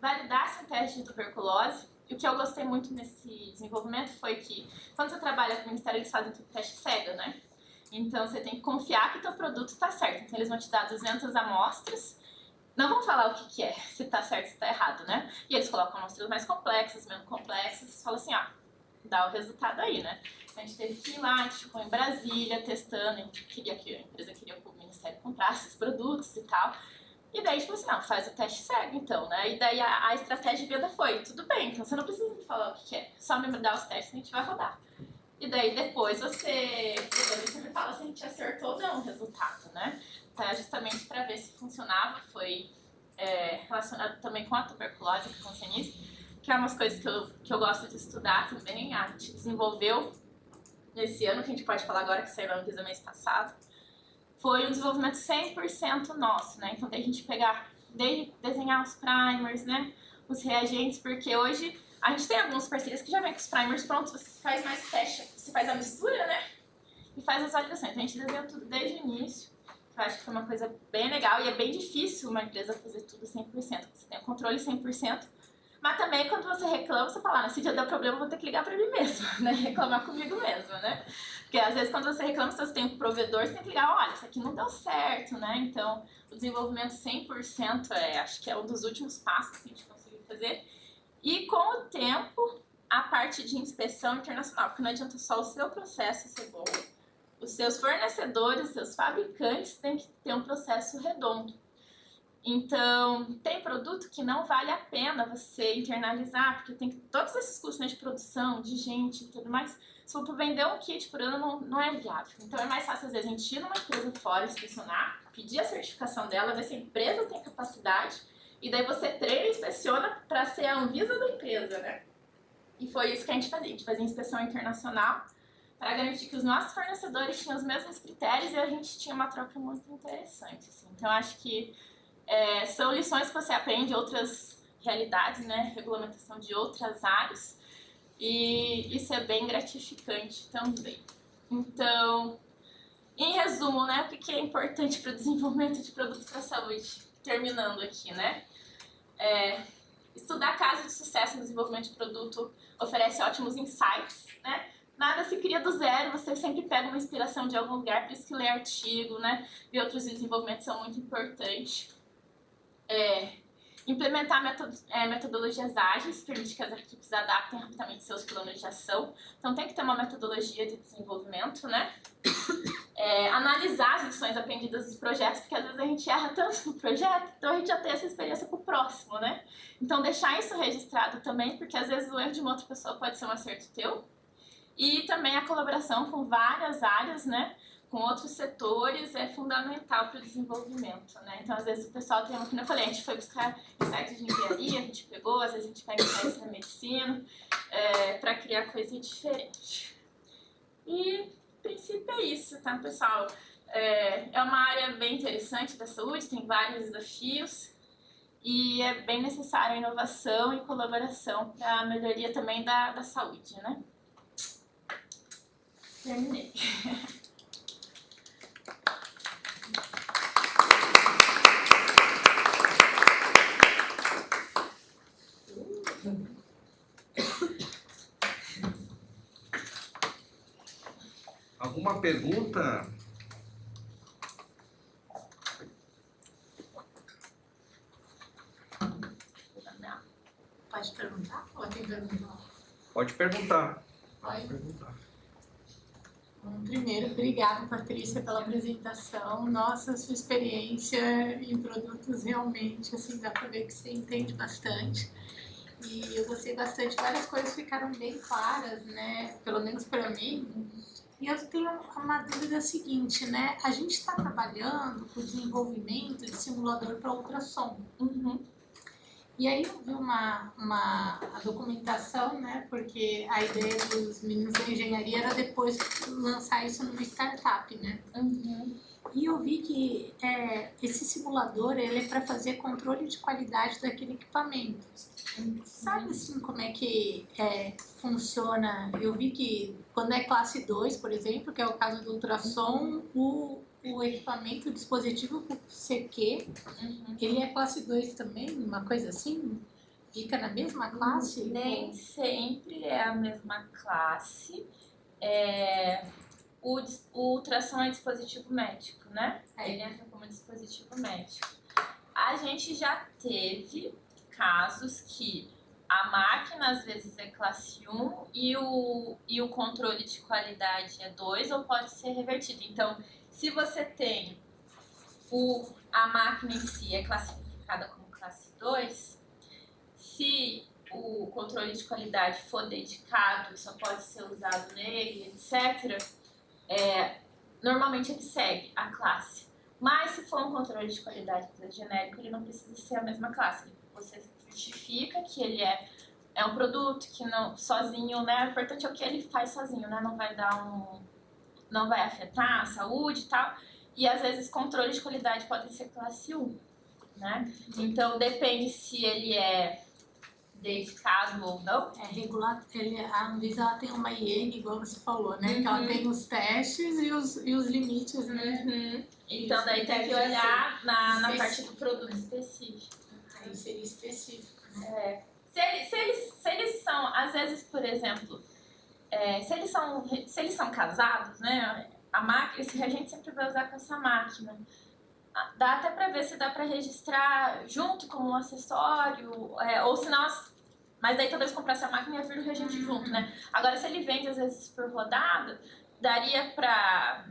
validasse um teste de tuberculose. E o que eu gostei muito nesse desenvolvimento foi que, quando você trabalha com o Ministério, eles fazem tudo teste cego, né? Então, você tem que confiar que o teu produto está certo. Então, eles vão te dar 200 amostras. Não vão falar o que é, se está certo, se está errado, né? E eles colocam amostras mais complexas, menos complexas. Falam assim, dá o resultado aí, né? Então, a gente teve que ir lá, a gente ficou em Brasília testando. A empresa queria que o Ministério comprasse os produtos e tal. E daí a gente falou assim, faz o teste cego, então, né? E daí a estratégia de venda foi, tudo bem, então você não precisa me falar o que é. Só me dar os testes e a gente vai rodar. E daí depois você me fala se a gente acertou ou não o resultado, né? Então é justamente para ver se funcionava, foi relacionado também com a tuberculose, com o hanseníase, que é umas coisas que eu gosto de estudar também. A gente desenvolveu nesse ano, que a gente pode falar agora, que saiu na Anvisa mês passado, foi um desenvolvimento 100% nosso, né? Então, daí a gente pegar, desenhar os primers, né? Os reagentes, porque hoje a gente tem algumas parcerias que já vem com os primers prontos, você faz mais teste, você faz a mistura, né? E faz as validações. Então, a gente desenhou tudo desde o início, que eu acho que foi uma coisa bem legal e é bem difícil uma empresa fazer tudo 100%. Você tem o controle 100%, mas também quando você reclama, você fala, se já deu problema, eu vou ter que ligar pra mim mesmo, né? Reclamar comigo mesmo, né? Porque às vezes quando você reclama, se você tem um provedor, você tem que ligar, olha, isso aqui não deu certo, né? Então, o desenvolvimento 100% acho que é um dos últimos passos que a gente conseguiu fazer. E com o tempo, a parte de inspeção internacional, porque não adianta só o seu processo ser bom, os seus fornecedores, seus fabricantes têm que ter um processo redondo. Então, tem produto que não vale a pena você internalizar, porque tem todos esses custos, né, de produção, de gente e tudo mais. Se for para vender um kit por ano, não é viável. Então, é mais fácil, às vezes, a gente ir numa empresa fora, inspecionar, pedir a certificação dela, ver se a empresa tem capacidade, e daí você treina e inspeciona para ser a Anvisa da empresa, né? E foi isso que a gente fazia inspeção internacional para garantir que os nossos fornecedores tinham os mesmos critérios e a gente tinha uma troca muito interessante. Assim. Então, acho que são lições que você aprende de outras realidades, né? Regulamentação de outras áreas, e isso é bem gratificante também. Então, em resumo, né, o que é importante para o desenvolvimento de produtos para a saúde? Terminando aqui, né? Estudar casos de sucesso no desenvolvimento de produto oferece ótimos insights, né? Nada se cria do zero, você sempre pega uma inspiração de algum lugar, por isso que ler artigo, né? E outros desenvolvimentos são muito importantes. Implementar metodologias ágeis, permite que as equipes adaptem rapidamente seus planos de ação. Então tem que ter uma metodologia de desenvolvimento, né? Analisar as lições aprendidas dos projetos, porque às vezes a gente erra tanto no projeto, então a gente já tem essa experiência para o próximo, né? Então deixar isso registrado também, porque às vezes o erro de uma outra pessoa pode ser um acerto teu. E também a colaboração com várias áreas, né? Com outros setores é fundamental para o desenvolvimento, né? Então, às vezes o pessoal tem, como eu falei, a gente foi buscar insights de engenharia, a gente pegou, às vezes a gente pega insights da medicina, para criar coisa diferente. E, a princípio, é isso, tá, pessoal? É uma área bem interessante da saúde, tem vários desafios e é bem necessária a inovação e colaboração para a melhoria também da saúde, né? Terminei. Alguma pergunta? Pode perguntar? Ou tem pergunta? Pode perguntar. Pode perguntar. Bom, primeiro, obrigada, Patrícia, pela apresentação. Nossa, sua experiência em produtos realmente, assim, dá para ver que você entende bastante. E eu gostei bastante, várias coisas ficaram bem claras, né? Pelo menos para mim. E eu tenho uma dúvida seguinte, né? A gente está trabalhando com o desenvolvimento de simulador para ultrassom. E aí eu vi a documentação, né? Porque a ideia dos meninos da engenharia era depois lançar isso numa startup, né? E eu vi que esse simulador ele é para fazer controle de qualidade daquele equipamento. Sabe assim como é que funciona? Eu vi que quando é classe 2, por exemplo, que é o caso do ultrassom, o equipamento, o dispositivo CQ, ele é classe 2 também, uma coisa assim? Fica na mesma classe? Nem sempre é a mesma classe. O ultrassom é dispositivo médico, né? Ele entra como dispositivo médico. A gente já teve casos que a máquina às vezes é classe 1 e o controle de qualidade é 2 ou pode ser revertido. Então, se você tem a máquina em si é classificada como classe 2, se o controle de qualidade for dedicado, só pode ser usado nele, etc., normalmente ele segue a classe. Mas se for um controle de qualidade genérico, ele não precisa ser a mesma classe. Você certifica que ele é um produto que não sozinho, né? O importante é o que ele faz sozinho, né? Não vai afetar a saúde e tal. E às vezes controle de qualidade pode ser classe 1, né? Então depende se ele é dedicado ou não. Regular, a Anvisa ela tem uma IN, igual você falou, né? Que ela tem os testes e os limites, né? Então daí tem que olhar na parte do produto específico. Aí seria específico, né? Se eles são, às vezes, por exemplo, se eles são casados, né? A máquina, esse reagente sempre vai usar com essa máquina. Dá até pra ver se dá pra registrar junto como um acessório, ou se não, mas daí toda vez que comprasse a máquina ia vir o reagente junto, né? Agora, se ele vende às vezes por rodada, daria pra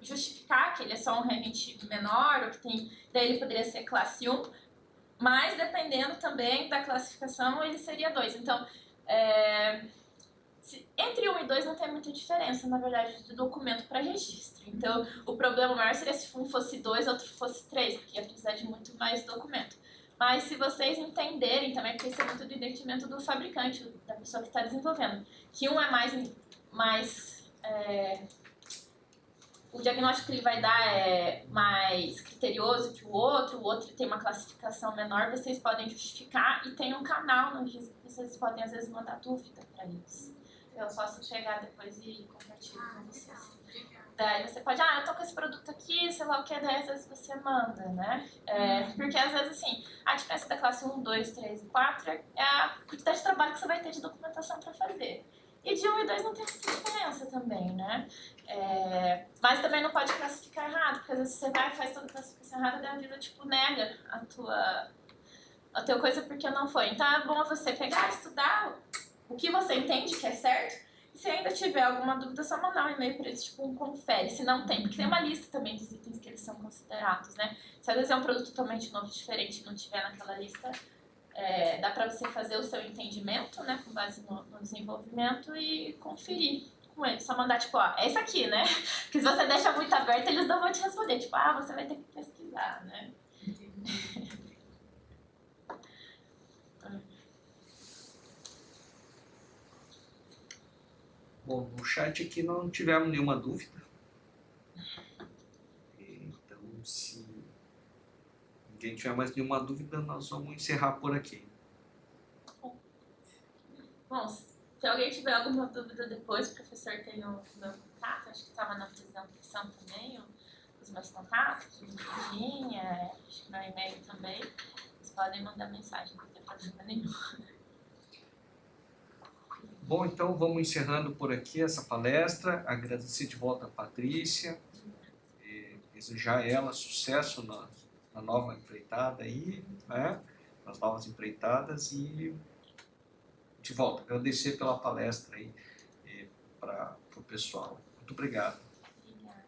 justificar que ele é só um reagente menor, ou que tem, daí ele poderia ser classe 1, mas dependendo também da classificação, ele seria 2. Então, entre 1 e 2 não tem muita diferença, na verdade, de documento para registro. Então, o problema maior seria se um fosse 2 e outro fosse 3, porque ia precisar de muito mais documento. Mas se vocês entenderem também, porque isso é muito do entendimento do fabricante, da pessoa que está desenvolvendo, que um é mais... o diagnóstico que ele vai dar é mais criterioso que o outro tem uma classificação menor, vocês podem justificar e tem um canal no que vocês podem às vezes mandar dúvida para eles. Eu posso chegar depois e compartilhar com vocês. Daí você pode, eu tô com esse produto aqui, sei lá o que, daí às vezes você manda, né? Porque às vezes assim, a diferença da classe 1, 2, 3 e 4 é a quantidade de trabalho que você vai ter de documentação para fazer. E de 1 e 2 não tem muita diferença também, né? Mas também não pode classificar errado, porque às vezes você vai e faz toda a classificação errada, daí a vida tipo nega a tua coisa porque não foi. Então é bom você pegar, estudar o que você entende que é certo, e se ainda tiver alguma dúvida, é só mandar um e-mail para eles, tipo, confere, se não tem, porque tem uma lista também dos itens que eles são considerados, né? Se às vezes é um produto totalmente novo, diferente, e não tiver naquela lista, dá para você fazer o seu entendimento, né, com base no desenvolvimento e conferir com eles. Só mandar, tipo, é isso aqui, né? Porque se você deixa muito aberto, eles não vão te responder, tipo, você vai ter que pesquisar, né? Bom, no chat aqui não tivemos nenhuma dúvida. Então, se ninguém tiver mais nenhuma dúvida, nós vamos encerrar por aqui. Bom, se alguém tiver alguma dúvida depois, o professor tem o meu contato, acho que estava na apresentação também, os meus contatos, o LinkedIn, acho que meu e-mail também. Vocês podem mandar mensagem, não tem problema nenhum. Bom, então vamos encerrando por aqui essa palestra. Agradecer de volta a Patrícia, desejar a ela sucesso na nova empreitada aí, né? Nas novas empreitadas e de volta. Agradecer pela palestra aí para o pessoal. Muito obrigado. Obrigada.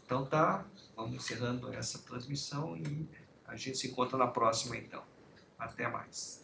Então tá, vamos encerrando essa transmissão e a gente se encontra na próxima então. Até mais.